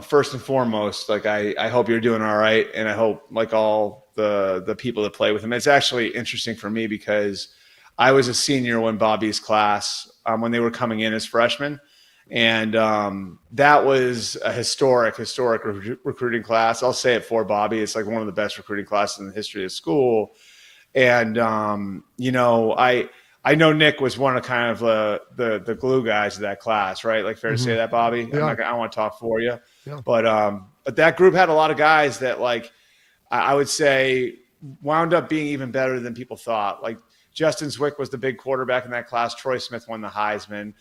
first and foremost, like I hope you're doing all right, and I hope like all the people that play with him. It's actually interesting for me because I was a senior when Bobby's class, when they were coming in as freshmen. And that was a historic recruiting class. I'll say it for Bobby. It's like one of the best recruiting classes in the history of school. And, I know Nick was one of kind of the glue guys of that class, right? Like fair to say that, Bobby? Yeah. I don't want to talk for you. Yeah. But that group had a lot of guys that like I would say wound up being even better than people thought. Like Justin Zwick was the big quarterback in that class. Troy Smith won the Heisman.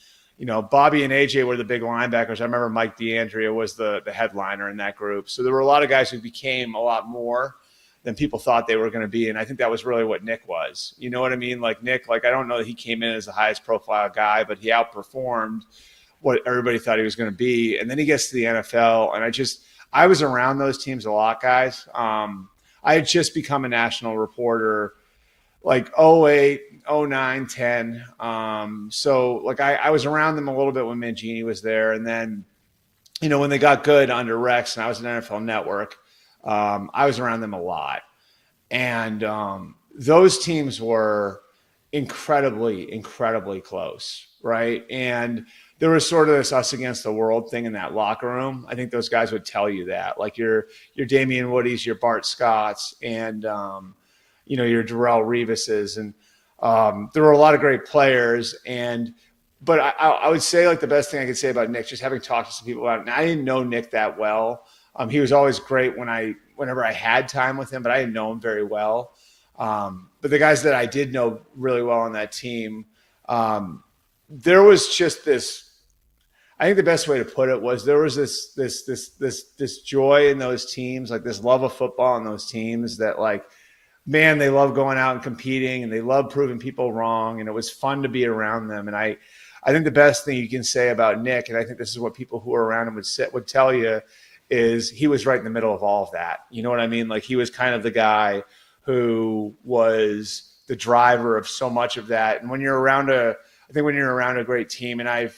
Bobby and AJ were the big linebackers. I remember Mike DeAndrea was the headliner in that group. So there were a lot of guys who became a lot more than people thought they were going to be. And I think that was really what Nick was. You know what I mean? Like Nick, I don't know that he came in as the highest profile guy, but he outperformed what everybody thought he was going to be. And then he gets to the NFL. And I was around those teams a lot, guys. I had just become a national reporter like 08, 09, 10. So like I was around them a little bit when Mangini was there. And then, you know, when they got good under Rex and I was in NFL Network, I was around them a lot. And those teams were incredibly, incredibly close, right? And there was sort of this us against the world thing in that locker room. I think those guys would tell you that, like your Damian Woody's, your Bart Scotts, and you know, your Darrelle Revises, and there were a lot of great players. But I would say, like, the best thing I could say about Nick, just having talked to some people about it, and I didn't know Nick that well. He was always great whenever I had time with him, but I didn't know him very well. But the guys that I did know really well on that team, there was just this. I think the best way to put it was there was this joy in those teams, like this love of football in those teams that, like, man, they love going out and competing and they love proving people wrong, and it was fun to be around them. And I think the best thing you can say about Nick, and I think this is what people who are around him would tell you, is he was right in the middle of all of that. You know what I mean? Like, he was kind of the guy who was the driver of so much of that. And when you're around a great team, and I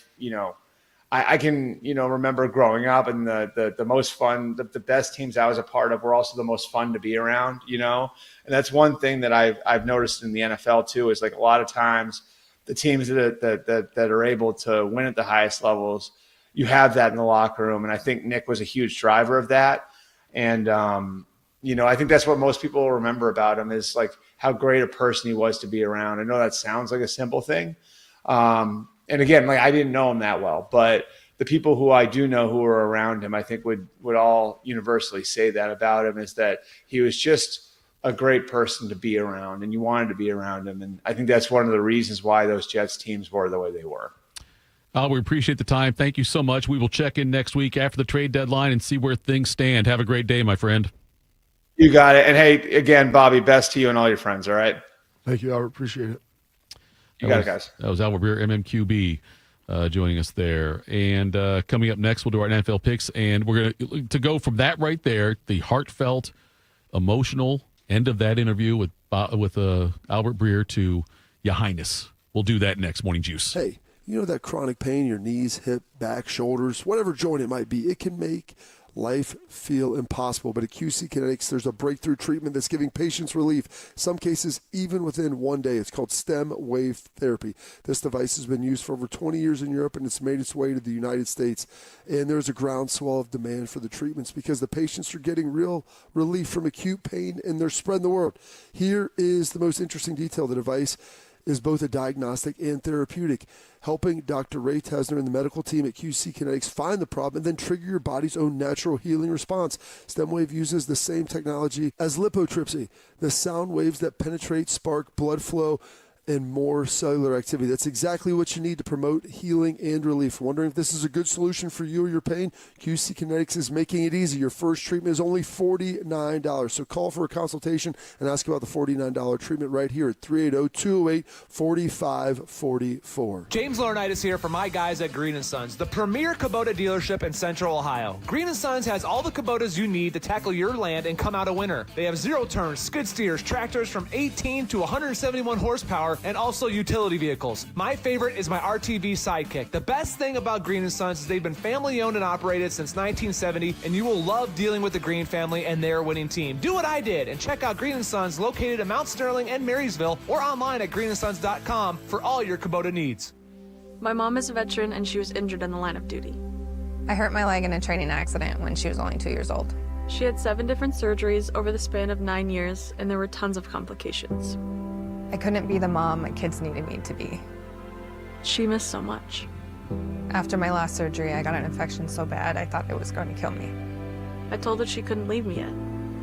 can, remember growing up, and the most fun, the best teams I was a part of were also the most fun to be around, and that's one thing that I've noticed in the NFL too, is like a lot of times the teams that are able to win at the highest levels, you have that in the locker room. And I think Nick was a huge driver of that. And, I think that's what most people will remember about him, is like how great a person he was to be around. I know that sounds like a simple thing. And again, like, I didn't know him that well, but the people who I do know who were around him, I think would all universally say that about him, is that he was just a great person to be around, and you wanted to be around him. And I think that's one of the reasons why those Jets teams were the way they were. We appreciate the time. Thank you so much. We will check in next week after the trade deadline and see where things stand. Have a great day, my friend. You got it. And hey, again, Bobby, best to you and all your friends. All right. Thank you, Albert. Appreciate it. You got it, guys. That was Albert Breer, MMQB, joining us there. And coming up next, we'll do our NFL picks. And we're going to go from that right there, the heartfelt, emotional end of that interview with Albert Breer, to Ya Highness. We'll do that next. Morning Juice. Hey, you know that chronic pain, your knees, hip, back, shoulders, whatever joint it might be, it can make life feel impossible. But at QC Kinetics, there's a breakthrough treatment that's giving patients relief, some cases even within 1 day. It's called stem wave therapy. This device has been used for over 20 years in Europe, and it's made its way to the United States. And there's a groundswell of demand for the treatments because the patients are getting real relief from acute pain, and they're spreading the word. Here is the most interesting detail. The device is both a diagnostic and therapeutic, helping Dr. Ray Tesner and the medical team at QC Kinetics find the problem and then trigger your body's own natural healing response. StemWave uses the same technology as lithotripsy, the sound waves that penetrate, spark blood flow, and more cellular activity. That's exactly what you need to promote healing and relief. Wondering if this is a good solution for you or your pain? QC Kinetics is making it easy. Your first treatment is only $49. So call for a consultation and ask about the $49 treatment right here at 380-208-4544. James Laurinaitis here for my guys at Green & Sons, the premier Kubota dealership in Central Ohio. Green & Sons has all the Kubotas you need to tackle your land and come out a winner. They have zero-turn skid steers, tractors from 18 to 171 horsepower, and also utility vehicles. My favorite is my RTV Sidekick. The best thing about Green & Sons is they've been family owned and operated since 1970, and you will love dealing with the Green family and their winning team. Do what I did and check out Green & Sons, located in Mount Sterling and Marysville, or online at greenandsons.com for all your Kubota needs. My mom is a veteran and she was injured in the line of duty. I hurt my leg in a training accident when she was only 2 years old. She had 7 different surgeries over the span of 9 years, and there were tons of complications. I couldn't be the mom my kids needed me to be. She missed so much. After my last surgery, I got an infection so bad I thought it was going to kill me. I told her she couldn't leave me yet.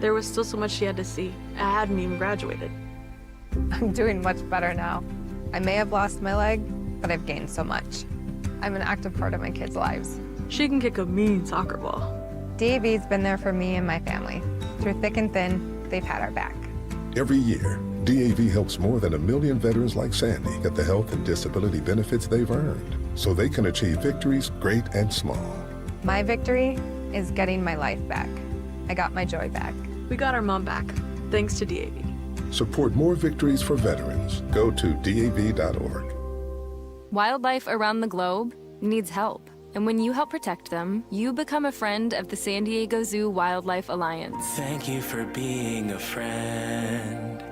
There was still so much she had to see. I hadn't even graduated. I'm doing much better now. I may have lost my leg, but I've gained so much. I'm an active part of my kids' lives. She can kick a mean soccer ball. DAV's been there for me and my family. Through thick and thin, they've had our back. Every year, DAV helps more than 1 million veterans like Sandy get the health and disability benefits they've earned so they can achieve victories great and small. My victory is getting my life back. I got my joy back. We got our mom back, thanks to DAV. Support more victories for veterans. Go to DAV.org. Wildlife around the globe needs help. And when you help protect them, you become a friend of the San Diego Zoo Wildlife Alliance. Thank you for being a friend.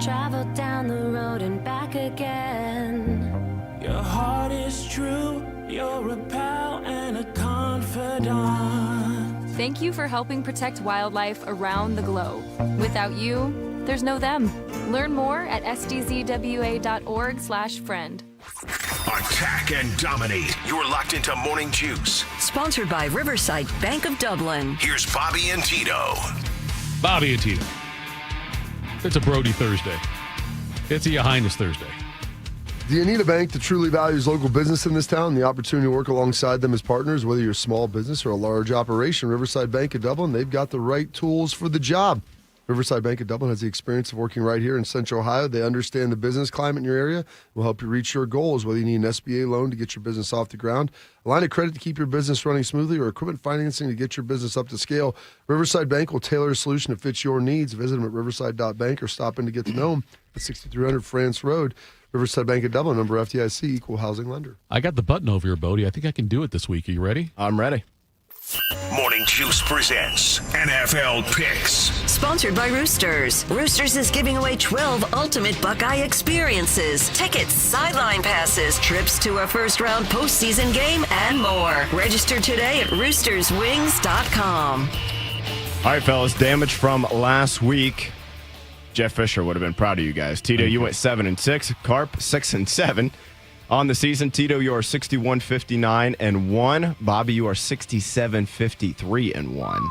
Travel down the road and back again. Your heart is true. You're a pal and a confidant. Thank you for helping protect wildlife around the globe. Without you, there's no them. Learn more at sdzwa.org/friend. Attack and dominate. You're locked into Morning Juice. Sponsored by Riverside Bank of Dublin. Here's Bobby and Tito. Bobby and Tito. It's a Brody Thursday. It's a Ya Highness Thursday. Do you need a bank that truly values local business in this town? The opportunity to work alongside them as partners, whether you're a small business or a large operation, Riverside Bank of Dublin, they've got the right tools for the job. Riverside Bank of Dublin has the experience of working right here in Central Ohio. They understand the business climate in your area and will help you reach your goals, whether you need an SBA loan to get your business off the ground, a line of credit to keep your business running smoothly, or equipment financing to get your business up to scale. Riverside Bank will tailor a solution that fits your needs. Visit them at riverside.bank or stop in to get to know them at 6300 France Road. Riverside Bank of Dublin, number FDIC, equal housing lender. I got the button over here, Bodie. I think I can do it this week. Are you ready? I'm ready. Morning Juice presents NFL Picks. Sponsored by Roosters. Roosters is giving away 12 ultimate Buckeye experiences. Tickets, sideline passes, trips to a first-round postseason game, and more. Register today at roosterswings.com. All right, fellas, damage from last week. Jeff Fisher would have been proud of you guys. Tito, you went 7-6. Carp, 6-7. On the season, Tito, you are 61-59-1. Bobby, you are 67-53-1.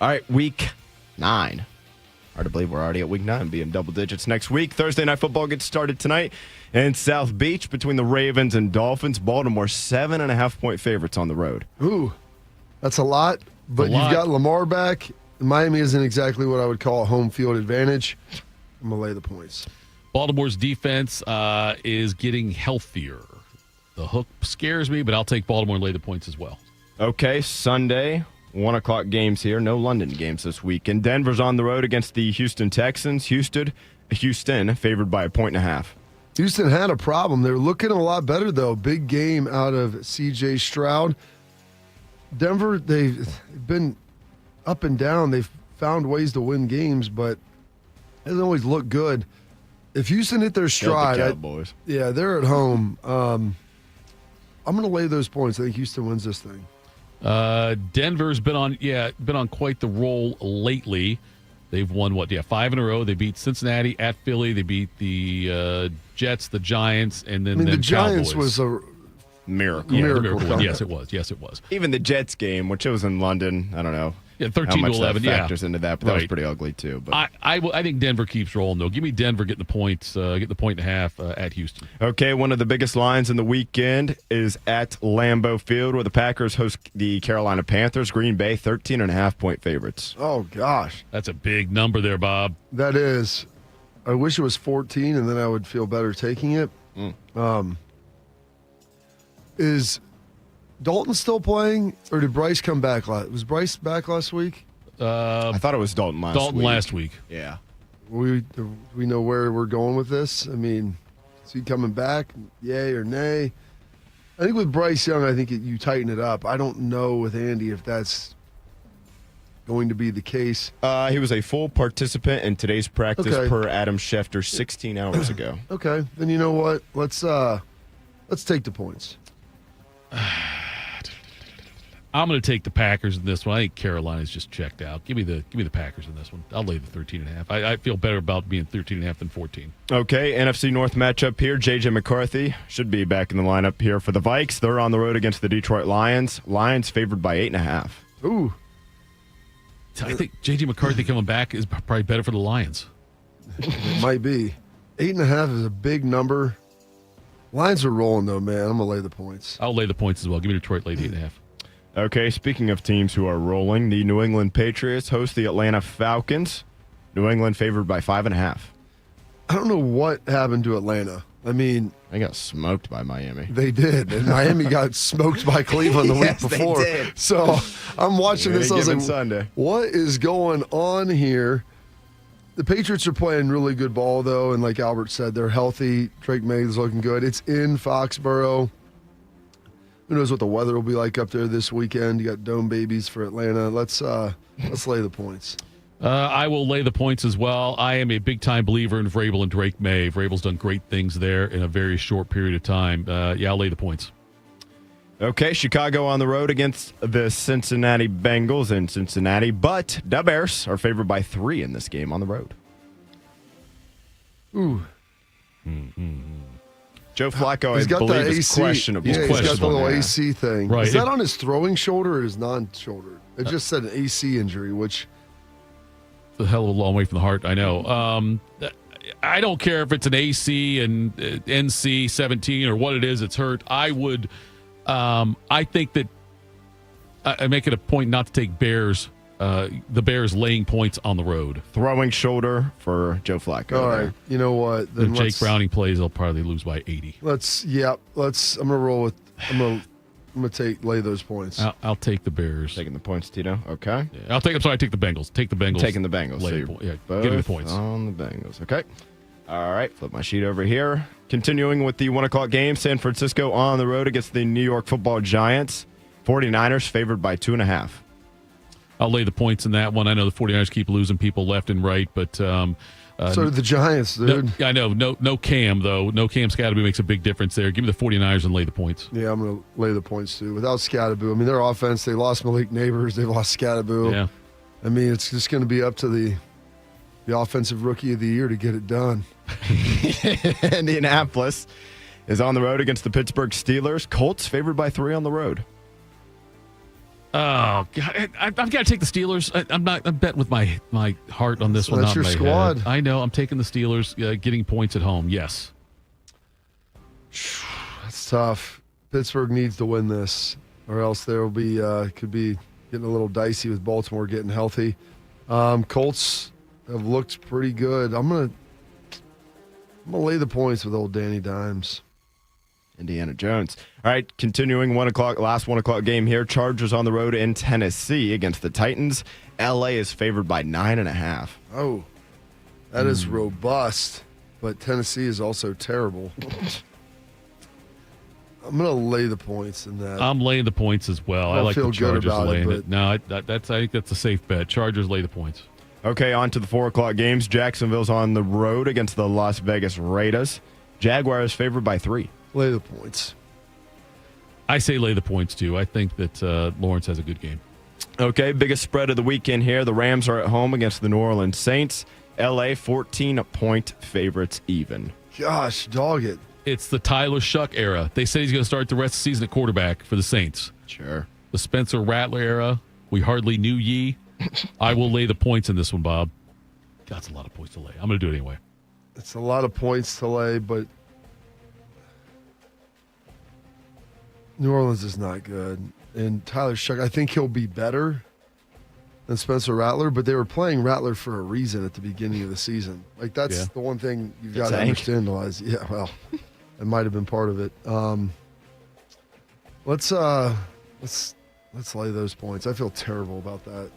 All right, week 9. Hard to believe we're already at week 9, being double digits next week. Thursday Night Football gets started tonight in South Beach between the Ravens and Dolphins. Baltimore, 7.5-point favorites on the road. Ooh, that's a lot, but you've got Lamar back. Miami isn't exactly what I would call a home field advantage. I'm going to lay the points. Baltimore's defense is getting healthier. The hook scares me, but I'll take Baltimore and lay the points as well. Okay, Sunday, 1 o'clock games here. No London games this week. And Denver's on the road against the Houston Texans. Houston favored by 1.5. Houston had a problem. They're looking a lot better, though. Big game out of C.J. Stroud. Denver, they've been up and down. They've found ways to win games, but it doesn't always look good. If Houston hit their stride, they're at home. I'm going to lay those points. I think Houston wins this thing. Denver's been on quite the roll lately. They've won 5 in a row. They beat Cincinnati at Philly. They beat the Jets, the Giants, and then the Giants Cowboys. was a miracle. Yeah, miracle. Yes, it was. Yes, it was. Even the Jets game, which it was in London, I don't know. Yeah, 13 how much to 11. That factors into that, but that was pretty ugly too. But I think Denver keeps rolling though. Give me Denver getting the points, get the 1.5 at Houston. Okay, one of the biggest lines in the weekend is at Lambeau Field, where the Packers host the Carolina Panthers. Green Bay 13.5-point favorites. Oh gosh, that's a big number there, Bob. That is. I wish it was 14, and then I would feel better taking it. Is Dalton still playing, or did Bryce come back? Was Bryce back last week? I thought it was Dalton last week. Yeah. We know where we're going with this. I mean, is he coming back? Yay or nay? I think with Bryce Young, I think you tighten it up. I don't know with Andy if that's going to be the case. He was a full participant in today's practice per Adam Schefter 16 hours ago. Okay, then you know what? Let's take the points. I'm going to take the Packers in this one. I think Carolina's just checked out. Give me the Packers in this one. I'll lay the 13.5. I feel better about being 13.5 than 14. Okay, NFC North matchup here. J.J. McCarthy should be back in the lineup here for the Vikes. They're on the road against the Detroit Lions. Lions favored by 8.5. Ooh. I think J.J. McCarthy coming back is probably better for the Lions. It might be. 8.5 is a big number. Lions are rolling, though, man. I'm going to lay the points. I'll lay the points as well. Give me Detroit, lay the 8.5. Okay, speaking of teams who are rolling, the New England Patriots host the Atlanta Falcons. New England favored by 5.5. I don't know what happened to Atlanta. I mean, they got smoked by Miami. They did, and Miami got smoked by Cleveland the week before. They did. So I'm watching this. I was like, Sunday. what is going on here? The Patriots are playing really good ball, though, and like Albert said, they're healthy. Drake May's looking good. It's in Foxborough. Who knows what the weather will be like up there this weekend? You got dome babies for Atlanta. Let's lay the points. I will lay the points as well. I am a big-time believer in Vrabel and Drake May. Vrabel's done great things there in a very short period of time. I'll lay the points. Okay, Chicago on the road against the Cincinnati Bengals in Cincinnati, but the Bears are favored by 3 in this game on the road. Ooh. Joe Flacco, He's I got the believe, is AC. questionable. Yeah, he's got the little AC thing. Right. Is that on his throwing shoulder or his non-shoulder? It just said an AC injury, which... a hell of a long way from the heart, I know. I don't care if it's an AC and NC 17 or what it is, it's hurt. I would... I think that I make it a point not to take the Bears laying points on the road. Throwing shoulder for Joe Flacco. All right. You know what? Then if Jake Browning plays, they'll probably lose by 80. I'm gonna roll with. I'm gonna lay those points. I'll take the Bears. Taking the points, Tito. Okay. Yeah, I take the Bengals. Take the Bengals. Taking the Bengals. Give me the points on the Bengals. Okay. All right. Flip my sheet over here. Continuing with the 1 o'clock game, San Francisco on the road against the New York Football Giants. 49ers favored by 2.5. I'll lay the points in that one. I know the 49ers keep losing people left and right, but so do the Giants, dude. I know. No Cam, though. No Cam Scatterby makes a big difference there. Give me the 49ers and lay the points. Yeah, I'm going to lay the points, too. Without Scatterby, I mean, their offense, they lost Malik Neighbors. They've lost Scatterby. Yeah. I mean, it's just going to be up to the offensive rookie of the year to get it done. Indianapolis is on the road against the Pittsburgh Steelers. Colts favored by 3 on the road. Oh, God. I've got to take the Steelers. I'm betting with my heart on this one. That's your squad. Head. I know. I'm taking the Steelers, getting points at home. Yes. That's tough. Pittsburgh needs to win this, or else there will be could be getting a little dicey with Baltimore getting healthy. Colts have looked pretty good. I'm gonna lay the points with old Danny Dimes. Indiana Jones. All right, continuing 1 o'clock, last 1 o'clock game here. Chargers on the road in Tennessee against the Titans. LA is favored by 9.5. Oh, that is robust, but Tennessee is also terrible. I'm going to lay the points in that. I'm laying the points as well. I like the Chargers laying it. No, I think that's a safe bet. Chargers lay the points. Okay, on to the 4 o'clock games. Jacksonville's on the road against the Las Vegas Raiders. Jaguars favored by 3. Lay the points. I say lay the points, too. I think that Lawrence has a good game. Okay, biggest spread of the weekend here. The Rams are at home against the New Orleans Saints. L.A. 14-point favorites even. Gosh, dog it. It's the Tyler Shuck era. They say he's going to start the rest of the season at quarterback for the Saints. Sure. The Spencer Rattler era. We hardly knew ye. I will lay the points in this one, Bob. That's a lot of points to lay. I'm going to do it anyway. It's a lot of points to lay, but New Orleans is not good. And Tyler Shuck, I think he'll be better than Spencer Rattler, but they were playing Rattler for a reason at the beginning of the season. Like, that's the one thing you've got to understand. Yeah, well, it might have been part of it. Let's lay those points. I feel terrible about that.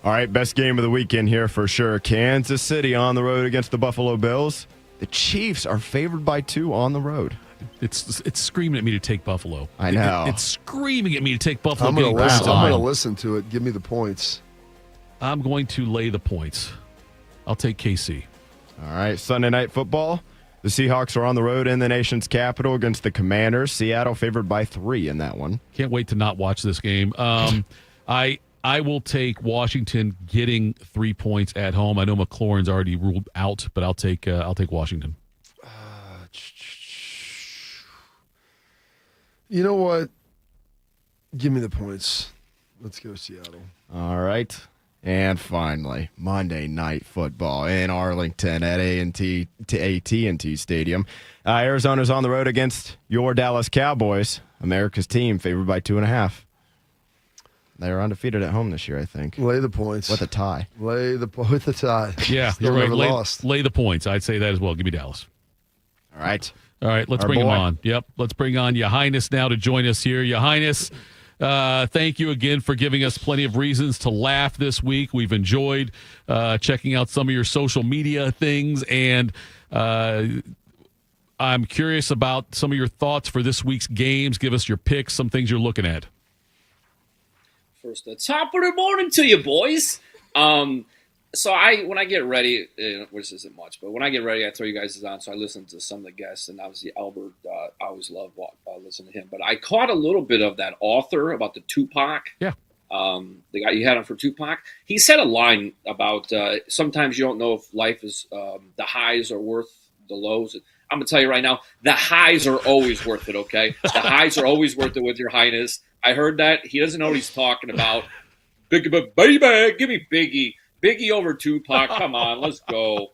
All right, best game of the weekend here for sure. Kansas City on the road against the Buffalo Bills. The Chiefs are favored by 2 on the road. It's screaming at me to take Buffalo. I know. It's screaming at me to take Buffalo. I'm going to listen to it. Give me the points. I'm going to lay the points. I'll take KC. All right, Sunday Night Football. The Seahawks are on the road in the nation's capital against the Commanders. Seattle favored by 3 in that one. Can't wait to not watch this game. I will take Washington getting 3 points at home. I know McLaurin's already ruled out, but I'll take Washington. You know what? Give me the points. Let's go Seattle. All right. And finally, Monday Night Football in Arlington at AT&T Stadium. Arizona's on the road against your Dallas Cowboys, America's team, favored by 2.5. They were undefeated at home this year, I think. Lay the points. With a tie. With the tie. Yeah, Still you're right. lost. Lay the points. I'd say that as well. Give me Dallas. All right. All right, let's bring him on. Yep, let's bring on Ya Highness now to join us here. Ya Highness, Thank you again for giving us plenty of reasons to laugh this week. We've enjoyed checking out some of your social media things, and I'm curious about some of your thoughts for this week's games. Give us your picks, some things you're looking at. First, top of the morning to you, boys. So when I get ready, which isn't much, but when I get ready, I throw you guys on. So I listen to some of the guests, and obviously Albert, I always love listening to him. But I caught a little bit of that author about the Tupac. Yeah. The guy you had on for Tupac. He said a line about sometimes you don't know if life is the highs are worth the lows. I'm going to tell you right now, the highs are always worth it, okay? The highs are always worth it with your highness. I heard that. He doesn't know what he's talking about. Biggie, but baby, give me Biggie. Biggie over Tupac. Come on, let's go.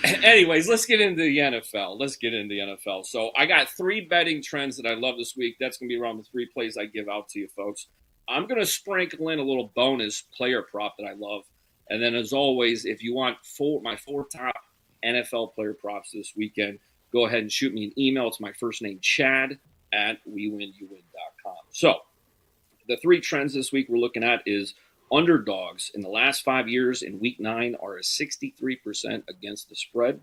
Anyways, let's get into the NFL. So I got 3 betting trends that I love this week. That's going to be around the 3 plays I give out to you folks. I'm going to sprinkle in a little bonus player prop that I love. And then, as always, if you want my 4 top NFL player props this weekend, go ahead and shoot me an email. It's my first name, Chad, at WeWinYouWin.com. So the 3 trends this week we're looking at is underdogs in the last 5 years in week 9 are a 63% against the spread.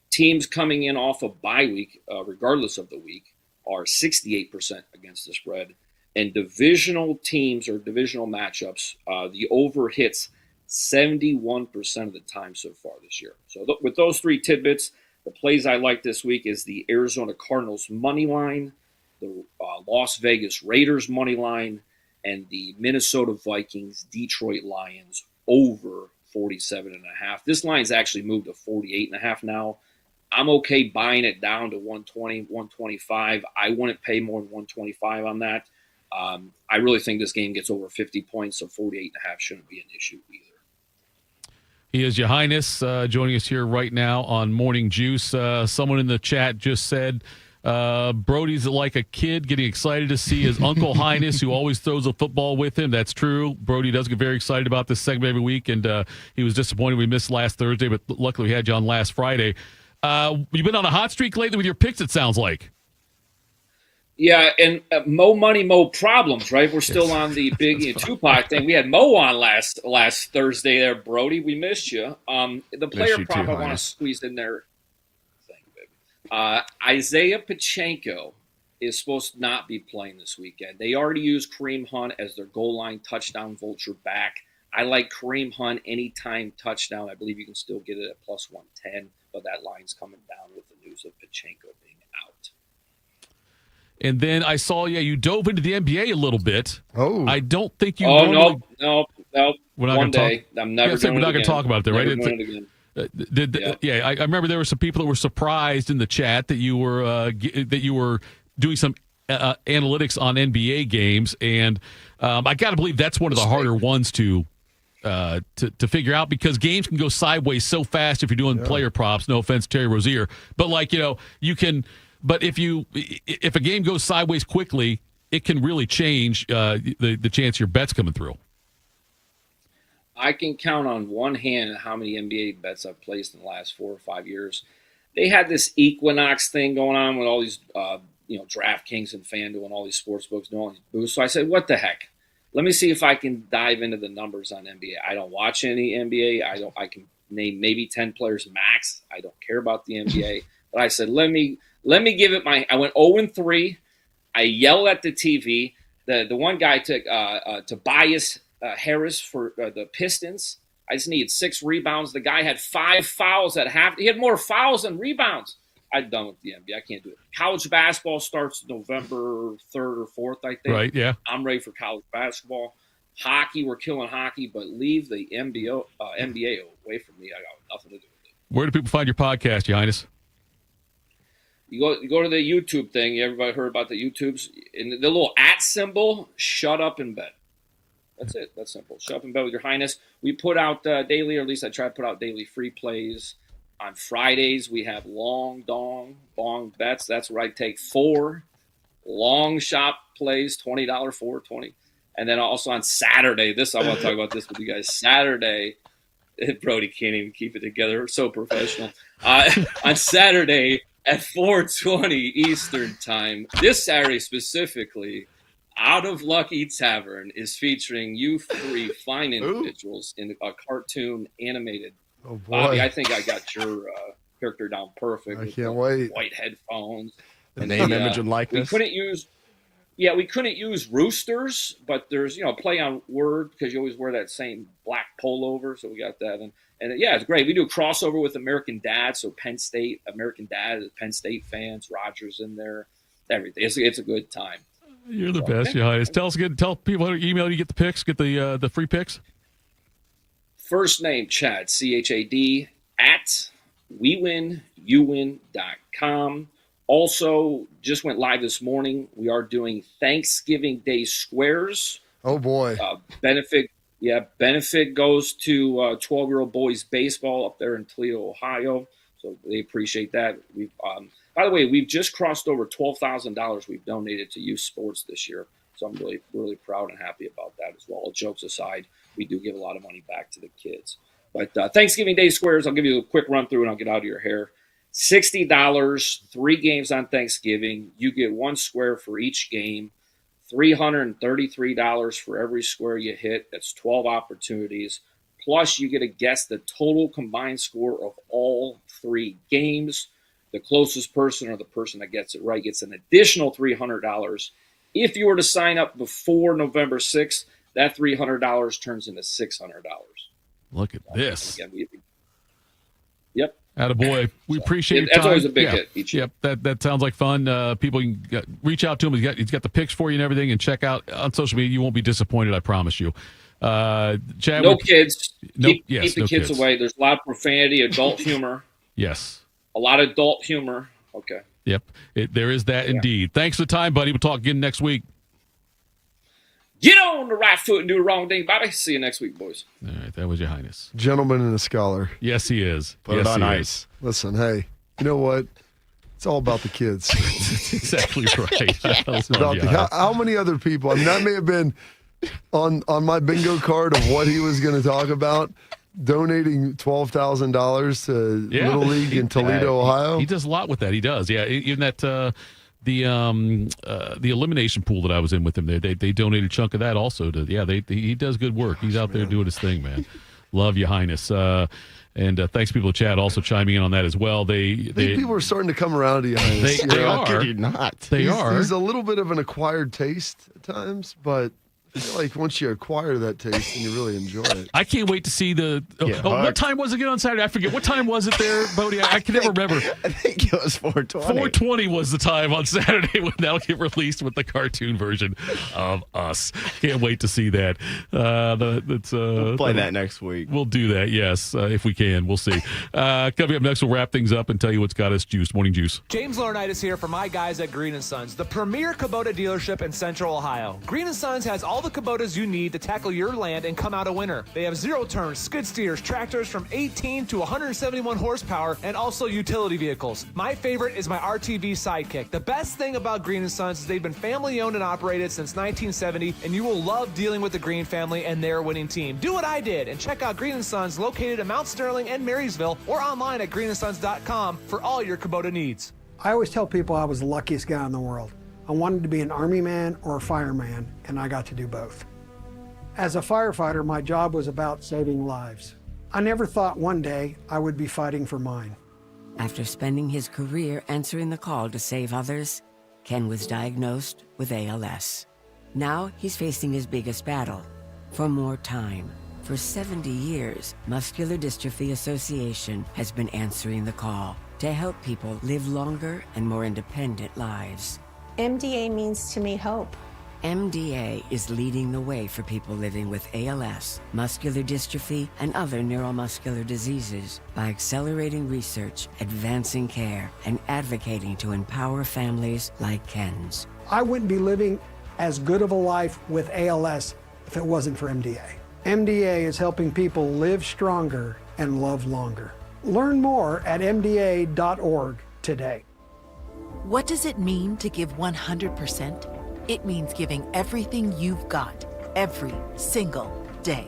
Teams coming in off a bye week, regardless of the week, are 68% against the spread. And divisional teams or divisional matchups, the over hits 71% of the time so far this year. So with those 3 tidbits, the plays I like this week is the Arizona Cardinals money line, the Las Vegas Raiders money line, and the Minnesota Vikings Detroit Lions over 47.5. This line's actually moved to 48.5 now. I'm okay buying it down to 120, 125. I wouldn't pay more than 125 on that. I really think this game gets over 50 points, so 48.5 shouldn't be an issue either. He is Ya Highness, joining us here right now on Morning Juice. Someone in the chat just said Brody's like a kid getting excited to see his Uncle Highness, who always throws a football with him. That's true. Brody does get very excited about this segment every week, and he was disappointed we missed last Thursday, but luckily we had you on last Friday. You've been on a hot streak lately with your picks, it sounds like. Yeah, and Mo money, Mo problems, right? We're still on the Biggie and Tupac thing. We had Mo on last Thursday there, Brody. We missed you. The player prop I want to squeeze in there. Thank you, baby. Isaiah Pacheco is supposed to not be playing this weekend. They already used Kareem Hunt as their goal line touchdown vulture back. I like Kareem Hunt anytime touchdown. I believe you can still get it at plus 110, but that line's coming down with the news of Pacheco being out. And then I saw, you dove into the NBA a little bit. Oh, I don't think you. No. We're not One day, talk, I'm never. We're not going to talk about that, right? I remember there were some people that were surprised in the chat that you were doing some analytics on NBA games, and I got to believe that's one of the harder ones to figure out, because games can go sideways so fast if you're doing player props. No offense, Terry Rozier, but you can. But if a game goes sideways quickly, it can really change the chance your bet's coming through. I can count on one hand how many NBA bets I've placed in the last 4 or 5 years. They had this Equinox thing going on with all these, DraftKings and FanDuel and all these sports books doing all these boosts. So I said, what the heck? Let me see if I can dive into the numbers on NBA. I don't watch any NBA. I can name maybe 10 players max. I don't care about the NBA. But I said, let me give it I went 0-3. I yelled at the TV. The one guy took Tobias Harris for the Pistons. I just needed 6 rebounds. The guy had 5 fouls at half. He had more fouls than rebounds. I'm done with the NBA. I can't do it. College basketball starts November 3rd or 4th, I think. Right, yeah. I'm ready for college basketball. Hockey, we're killing hockey, but leave the NBA away from me. I got nothing to do with it. Where do people find your podcast, Your Highness? You go to the YouTube thing. Everybody heard about the YouTubes? And the little @ symbol, shut up in bed. That's it. That's simple. Shut up in bed with Your Highness. We put out daily, or at least I try to put out daily free plays. On Fridays, we have long bong bets. That's where I take 4 long shot plays, $20 for 20. And then also on Saturday, I want to talk about this with you guys. Saturday, Brody can't even keep it together. We're so professional. On Saturday at 4:20 Eastern time, this Saturday specifically, Out of Lucky Tavern is featuring you three fine individuals in a cartoon animated. Oh, boy. Bobby, I think I got your character down perfect. I with can't the wait. White headphones. The name, image, and likeness. We couldn't use roosters, but there's, play on word because you always wear that same black pullover. So we got that. And yeah, it's great. We do a crossover with American Dad. So Penn State, American Dad is Penn State fans, Rogers in there, everything. It's a good time. You're the best, Ya Highness. Tell people how to email you, get the picks, get the free picks. First name, Chad, CHAD, at WeWinYouWin.com. Also, just went live this morning. We are doing Thanksgiving Day Squares. Oh, boy. Benefit goes to 12-year-old boys baseball up there in Toledo, Ohio. So they appreciate that. By the way, we've just crossed over $12,000 we've donated to youth sports this year. So I'm really, really proud and happy about that as well. Jokes aside, we do give a lot of money back to the kids. But Thanksgiving Day Squares, I'll give you a quick run through and I'll get out of your hair. $60, 3 games on Thanksgiving. You get 1 square for each game. $333 for every square you hit. That's 12 opportunities. Plus, you get to guess the total combined score of all 3 games. The closest person or the person that gets it right gets an additional $300. If you were to sign up before November 6th, that $300 turns into $600. Look at this. Again, yep. Attaboy. We appreciate your time. That's always a big hit each year. Yep, that sounds like fun. People can reach out to him. He's got the pics for you and everything, and check out on social media. You won't be disappointed, I promise you. Chad, no kids. Keep the no kids away. There's a lot of profanity, adult humor. Yes. A lot of adult humor. Okay. Yep. There is that indeed. Thanks for the time, buddy. We'll talk again next week. Get on the right foot and do the wrong thing, Bobby. See you next week, boys. All right. That was Ya Highness. Gentleman and a scholar. Yes, he is. Put it on ice. Listen, hey, you know what? It's all about the kids. That's exactly right. It's about how many other people, that may have been on my bingo card of what he was going to talk about, donating $12,000 to Little League in Toledo, Ohio. He does a lot with that. He does. Yeah. Even that, the elimination pool that I was in with him, they donated a chunk of that also he does good work. He's out there doing his thing, man. Love Ya Highness. And thanks people to chat also chiming in on that as well. I think people are starting to come around to Ya Highness. They are. How could you not? They are. He's a little bit of an acquired taste at times, but I feel like once you acquire that taste and you really enjoy it. I can't wait to see what time was it again on Saturday? I forget. What time was it there, Bodie? I can never remember. I think it was 4:20. 4:20 was the time on Saturday when that'll get released with the cartoon version of us. Can't wait to see that. We'll play that next week. We'll do that, yes, if we can. We'll see. Coming up next, we'll wrap things up and tell you what's got us juiced. Morning Juice. James Laurinaitis here for my guys at Green & Sons, the premier Kubota dealership in Central Ohio. Green & Sons has all the Kubotas you need to tackle your land and come out a winner. They have 0-turn skid steers, tractors from 18 to 171 horsepower, and also utility vehicles. My favorite is my RTV Sidekick. The best thing about Green & Sons is they've been family owned and operated since 1970, and you will love dealing with the Green family and their winning team. Do what I did and check out Green & Sons located in Mount Sterling and Marysville, or online at greenandsons.com for all your Kubota needs. I always tell people I was the luckiest guy in the world. I wanted to be an Army man or a fireman, and I got to do both. As a firefighter, my job was about saving lives. I never thought one day I would be fighting for mine. After spending his career answering the call to save others, Ken was diagnosed with ALS. Now he's facing his biggest battle, for more time. For 70 years, Muscular Dystrophy Association has been answering the call to help people live longer and more independent lives. MDA means to me hope. MDA is leading the way for people living with ALS, muscular dystrophy, and other neuromuscular diseases by accelerating research, advancing care, and advocating to empower families like Ken's. I wouldn't be living as good of a life with ALS if it wasn't for MDA. MDA is helping people live stronger and love longer. Learn more at mda.org today. What does it mean to give 100%? It means giving everything you've got, every single day.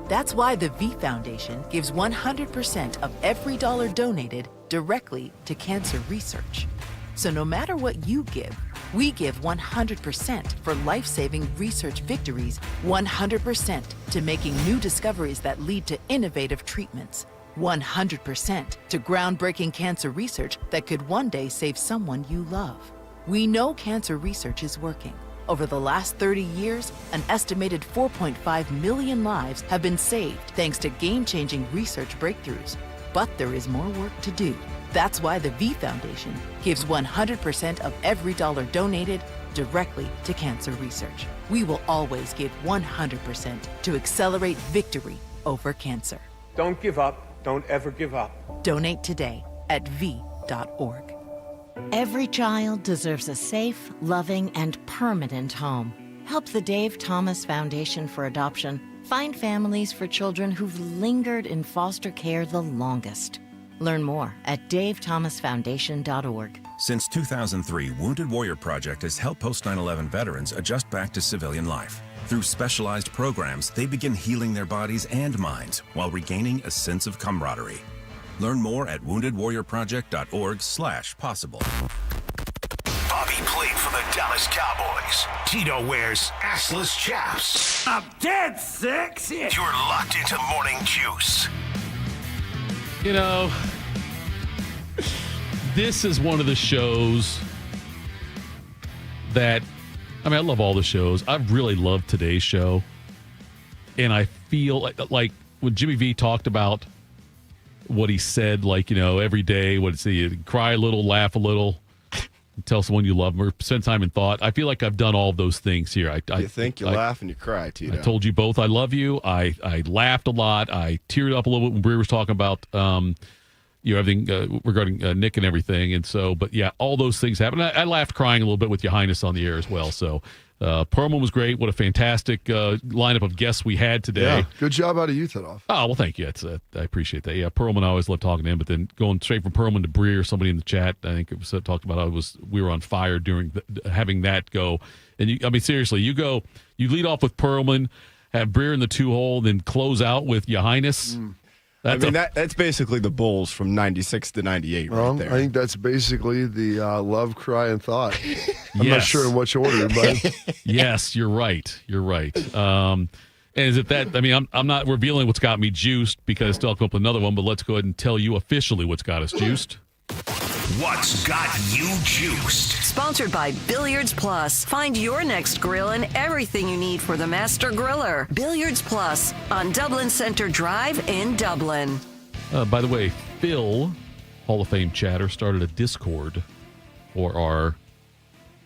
That's why the V Foundation gives 100% of every dollar donated directly to cancer research. So no matter what you give, We give 100% for life-saving research victories, 100% to making new discoveries that lead to innovative treatments, 100% to groundbreaking cancer research that could one day save someone you love. We know cancer research is working. Over the last 30 years, an estimated 4.5 million lives have been saved thanks to game-changing research breakthroughs. But there is more work to do. That's why the V Foundation gives 100% of every dollar donated directly to cancer research. We will always give 100% to accelerate victory over cancer. Don't give up. Don't ever give up. Donate today at v.org. Every child deserves a safe, loving, and permanent home. Help the Dave Thomas Foundation for Adoption find families for children who've lingered in foster care the longest. Learn more at davethomasfoundation.org. Since 2003, Wounded Warrior Project has helped post-9/11 veterans adjust back to civilian life. Through specialized programs, they begin healing their bodies and minds while regaining a sense of camaraderie. Learn more at woundedwarriorproject.org/possible. Bobby played for the Dallas Cowboys. Tito wears assless chaps. I'm dead sexy. You're locked into Morning Juice. You know, this is one of the shows that, I mean, I love all the shows. I really love today's show. And I feel like when Jimmy V talked about what he said, like, you know, every day, what it's you cry a little, laugh a little, tell someone you love them, or spend time in thought. I feel like I've done all of those things here. You think, you laugh, and you cry, Tito. I told you both I love you. I laughed a lot. I teared up a little bit when Breer was talking about everything regarding Nick and everything. And so, but yeah, all those things happen. I laughed crying a little bit with Ya Highness on the air as well. So Pearlman was great. What a fantastic lineup of guests we had today. Yeah, good job out of you, Thitoff. Oh, well, thank you. I appreciate that. Yeah, Pearlman, I always love talking to him, but then going straight from Pearlman to Breer, somebody in the chat, I think it was talked about, we were on fire during having that go. And I mean, seriously, you lead off with Pearlman, have Breer in the 2-hole, then close out with Ya Highness. That's basically the Bulls from 96 to 98 right there. I think that's basically the love, cry, and thought. I'm not sure in which order, but yes, you're right. You're right. And is it that? I mean, I'm not revealing what's got me juiced because I still have to come up with another one. But let's go ahead and tell you officially what's got us juiced. What's got you juiced? Sponsored by Billiards Plus. Find your next grill and everything you need for the Master Griller. Billiards Plus on Dublin Center Drive in Dublin. By the way, Phil, Hall of Fame chatter, started a Discord for our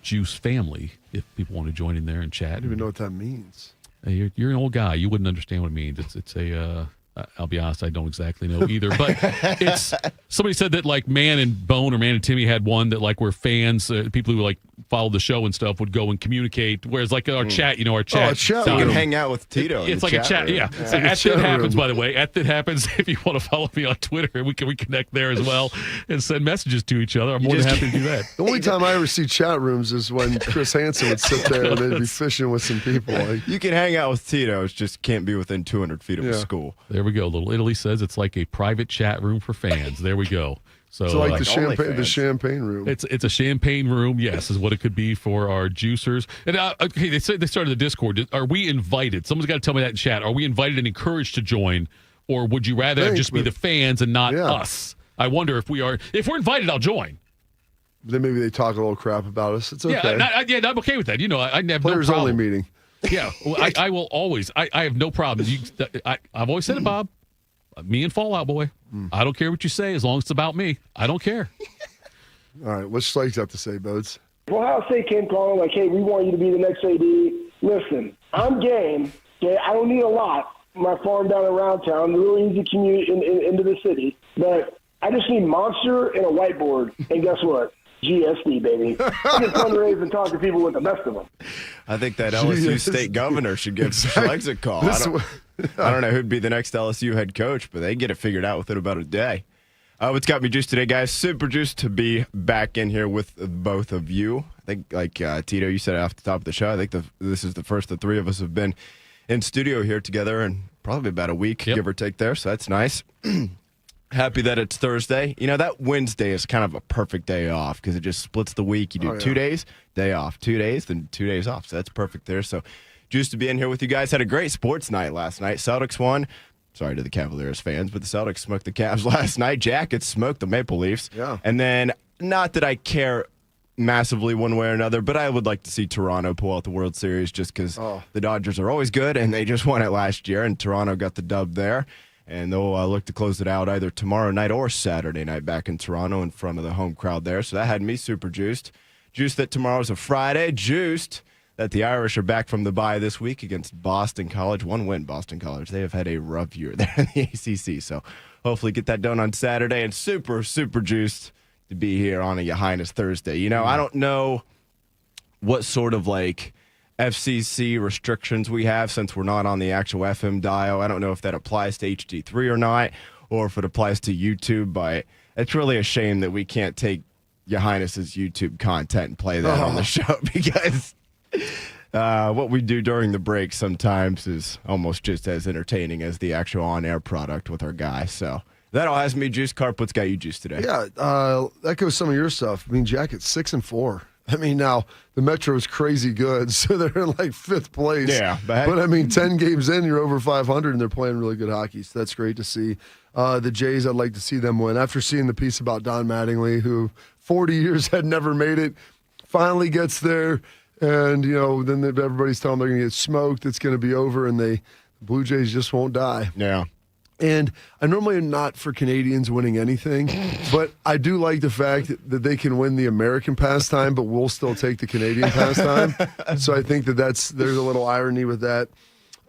Juice family. If people want to join in there and chat. I don't even know what that means. You're an old guy. You wouldn't understand what it means. It's a. I'll be honest, I don't exactly know either. But it's somebody said that like Man and Bone or Man and Timmy had one that like where fans, people who like followed the show and stuff would go and communicate. Whereas like our chat, our chat. So you can hang out with Tito. It's like a chat. Room. Yeah. It's At That Happens, by the way. At That Happens, if you want to follow me on Twitter, we can reconnect there as well and send messages to each other. I'm more than happy to do that. The only time I ever see chat rooms is when Chris Hansen would sit there and they'd be fishing with some people. Like, you can hang out with Tito. It just can't be within 200 feet of a school. There we go. Little Italy says it's like a private chat room for fans. There we go. So it's like the champagne room. It's a champagne room, yes, is what it could be for our juicers. And okay, they said they started the Discord. Are we invited? Someone's got to tell me that in chat. Are we invited and encouraged to join, or would you rather just be the fans and not us? I wonder if we are. If we're invited, I'll join. Then maybe they talk a little crap about us. It's okay. I'm okay with that. I have Players no problem. only meeting. Yeah, well, I will always. I have no problem. I've always said it, Bob. Me and Fallout Boy. I don't care what you say as long as it's about me. I don't care. All right, what's Slikes have to say, Bodes? Ohio State came calling like, hey, we want you to be the next AD. Listen, I'm game. Okay, I don't need a lot. My farm down around town, real easy commute into the city. But I just need Monster and a whiteboard. And guess what? GSD, baby. I can fundraise and talk to people with the best of them. I think that LSU state governor should give Slikes a call. I don't know who'd be the next LSU head coach, but they get it figured out within about a day. What's got me juiced today, guys? Super juiced to be back in here with both of you. I think, like Tito, you said off the top of the show, I think this is the first the three of us have been in studio here together in probably about a week, give or take there, so that's nice. Happy that it's Thursday. You know, that Wednesday is kind of a perfect day off because it just splits the week. You do 2 days, day off, 2 days, then 2 days off. So that's perfect there. So juiced to be in here with you guys. Had a great sports night last night. Celtics won. Sorry to the Cavaliers fans, but the Celtics smoked the Cavs last night. Jackets smoked the Maple Leafs. Yeah. And then, not that I care massively one way or another, but I would like to see Toronto pull out the World Series just because the Dodgers are always good, and they just won it last year, and Toronto got the dub there. And they'll look to close it out either tomorrow night or Saturday night back in Toronto in front of the home crowd there. So that had me super juiced. Juiced that tomorrow's a Friday. Juiced that the Irish are back from the bye this week against Boston College. 1 win, Boston College. They have had a rough year there in the ACC. So hopefully get that done on Saturday. And super, super juiced to be here on a Ya Highness Thursday. You know, I don't know what sort of FCC restrictions we have since we're not on the actual FM dial. I don't know if that applies to HD3 or not, or if it applies to YouTube, but it's really a shame that we can't take Ya Highness's YouTube content and play that on the show because what we do during the break sometimes is almost just as entertaining as the actual on-air product with our guy. So that all has me juiced. Carp, what's got you juiced today? Yeah, that goes some of your stuff. I mean, Jackets 6-4. I mean, now the Metro is crazy good, so they're in 5th place. Yeah, but I mean, 10 games in, you're over 500, and they're playing really good hockey. So that's great to see. The Jays, I'd like to see them win. After seeing the piece about Don Mattingly, who 40 years had never made it, finally gets there, and then everybody's telling them they're going to get smoked. It's going to be over, and the Blue Jays just won't die. Yeah. And I normally am not for Canadians winning anything, but I do like the fact that they can win the American pastime, but we'll still take the Canadian pastime. So I think there's a little irony with that.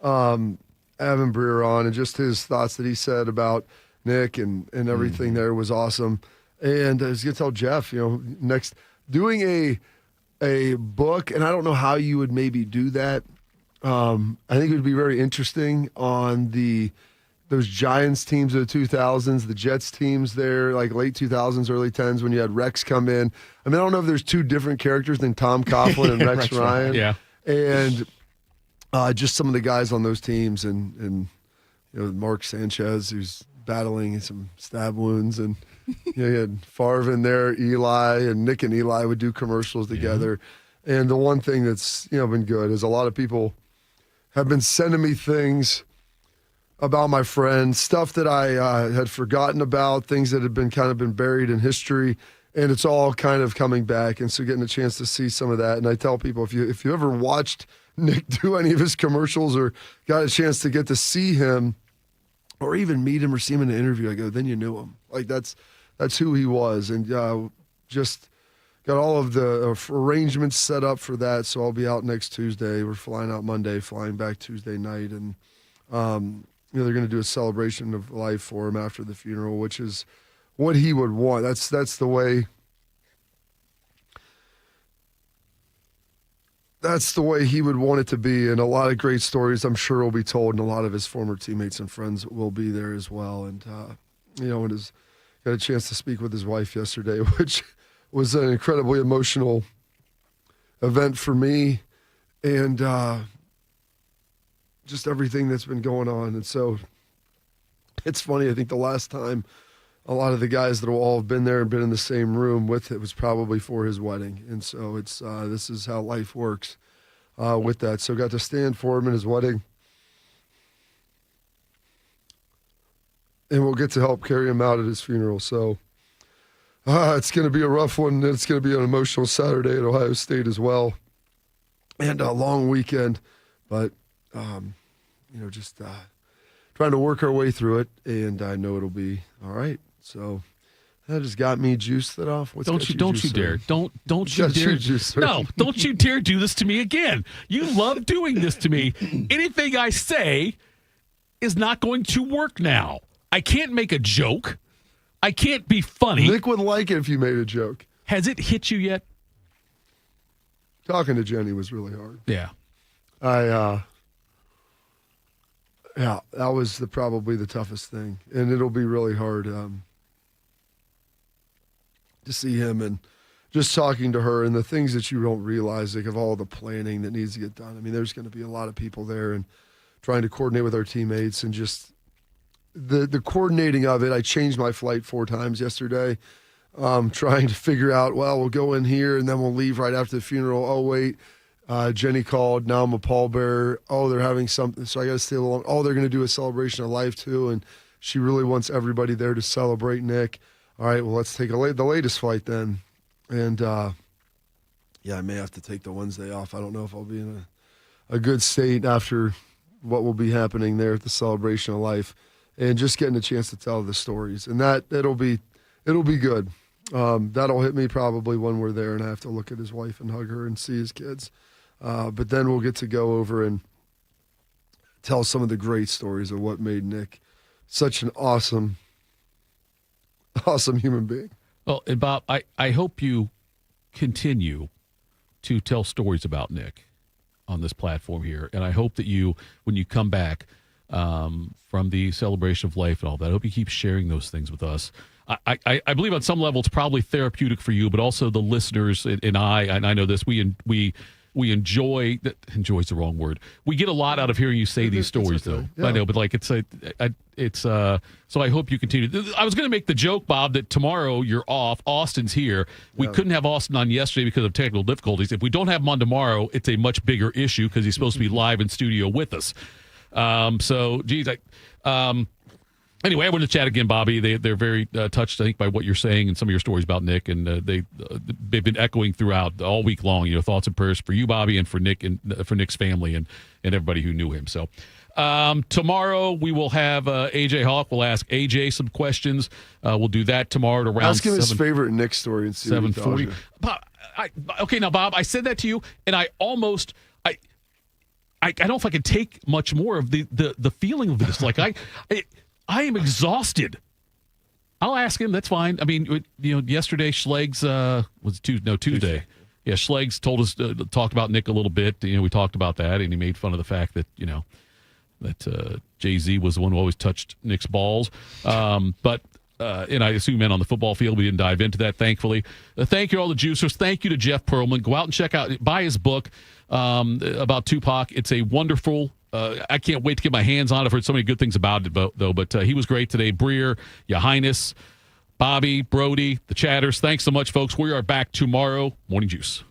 Albert Breer on and just his thoughts that he said about Nick and everything there was awesome. And I was going to tell Jeff, next doing a book, and I don't know how you would maybe do that. I think it would be very interesting on those Giants teams of the 2000s, the Jets teams there, late 2000s, early 10s, when you had Rex come in. I mean, I don't know if there's two different characters than Tom Coughlin and Rex Ryan. Yeah. And just some of the guys on those teams and Mark Sanchez, who's battling some stab wounds. And you had Favre in there, Eli, and Nick and Eli would do commercials together. Yeah. And the one thing that's been good is a lot of people have been sending me things about my friend, stuff that I had forgotten about, things that had been buried in history, and it's all kind of coming back. And so getting a chance to see some of that. And I tell people, if you ever watched Nick do any of his commercials or got a chance to get to see him or even meet him or see him in an interview, I go, then you knew him. That's who he was. And just got all of the arrangements set up for that. So I'll be out next Tuesday. We're flying out Monday, flying back Tuesday night. And, they're going to do a celebration of life for him after the funeral, which is what he would want. That's the way. That's the way he would want it to be, and a lot of great stories I'm sure will be told, and a lot of his former teammates and friends will be there as well. And and got a chance to speak with his wife yesterday, which was an incredibly emotional event for me, and just everything that's been going on. And so it's funny, I think the last time a lot of the guys that will all have been there and been in the same room with it was probably for his wedding. And so it's this is how life works with that. So got to stand for him in his wedding. And we'll get to help carry him out at his funeral. So it's going to be a rough one. It's going to be an emotional Saturday at Ohio State as well. And a long weekend. But just trying to work our way through it, and I know it'll be all right. So that just got me juiced that off. Don't you dare. Don't you dare. No, don't you dare do this to me again. You love doing this to me. Anything I say is not going to work now. I can't make a joke. I can't be funny. Nick would like it if you made a joke. Has it hit you yet? Talking to Jenny was really hard. Yeah. Yeah, that was probably the toughest thing. And it'll be really hard to see him and just talking to her and the things that you don't realize, of all the planning that needs to get done. I mean, there's going to be a lot of people there and trying to coordinate with our teammates and just the coordinating of it, I changed my flight 4 times yesterday, trying to figure out, well, we'll go in here and then we'll leave right after the funeral. Oh, wait, Jenny called. Now I'm a pallbearer. Oh, they're having something, so I got to stay along. Oh, they're going to do a celebration of life too, and she really wants everybody there to celebrate Nick. All right, well, let's take the latest flight then. And, I may have to take the Wednesday off. I don't know if I'll be in a good state after what will be happening there at the celebration of life, and just getting a chance to tell the stories. And it'll be good. That'll hit me probably when we're there and I have to look at his wife and hug her and see his kids. But then we'll get to go over and tell some of the great stories of what made Nick such an awesome human being. Well, and Bob, I hope you continue to tell stories about Nick on this platform here. And I hope that you, when you come back from the celebration of life and all that, I hope you keep sharing those things with us. I believe on some level it's probably therapeutic for you, but also the listeners and I know this, we enjoy, enjoy's the wrong word. We get a lot out of hearing you say these stories, though. Yeah. I know, but like so I hope you continue. I was going to make the joke, Bob, that tomorrow you're off. Austin's here. We couldn't have Austin on yesterday because of technical difficulties. If we don't have him on tomorrow, it's a much bigger issue because he's supposed to be live in studio with us. Anyway, I want to chat again, Bobby. They're very touched, I think, by what you're saying and some of your stories about Nick, and they've been echoing throughout all week long. Thoughts and prayers for you, Bobby, and for Nick and for Nick's family and everybody who knew him. So tomorrow we will have AJ Hawk. We'll ask AJ some questions. We'll do that tomorrow at around. Ask him his favorite Nick story and see 7:40. Bob, okay, now Bob, I said that to you, and I almost. I don't know if I could take much more of the feeling of this. Like I am exhausted. I'll ask him. That's fine. I mean, yesterday Schlegs was Tuesday. Yeah, Schlegs told us talked about Nick a little bit. We talked about that, and he made fun of the fact that that Jay-Z was the one who always touched Nick's balls. But and I assume meant on the football field. We didn't dive into that, thankfully. Thank you to all the juicers. Thank you to Jeff Pearlman. Go out and buy his book about Tupac. It's a wonderful. I can't wait to get my hands on it. I've heard so many good things about it, though. But he was great today. Breer, Ya Highness, Bobby, Brody, the chatters. Thanks so much, folks. We are back tomorrow. Morning Juice.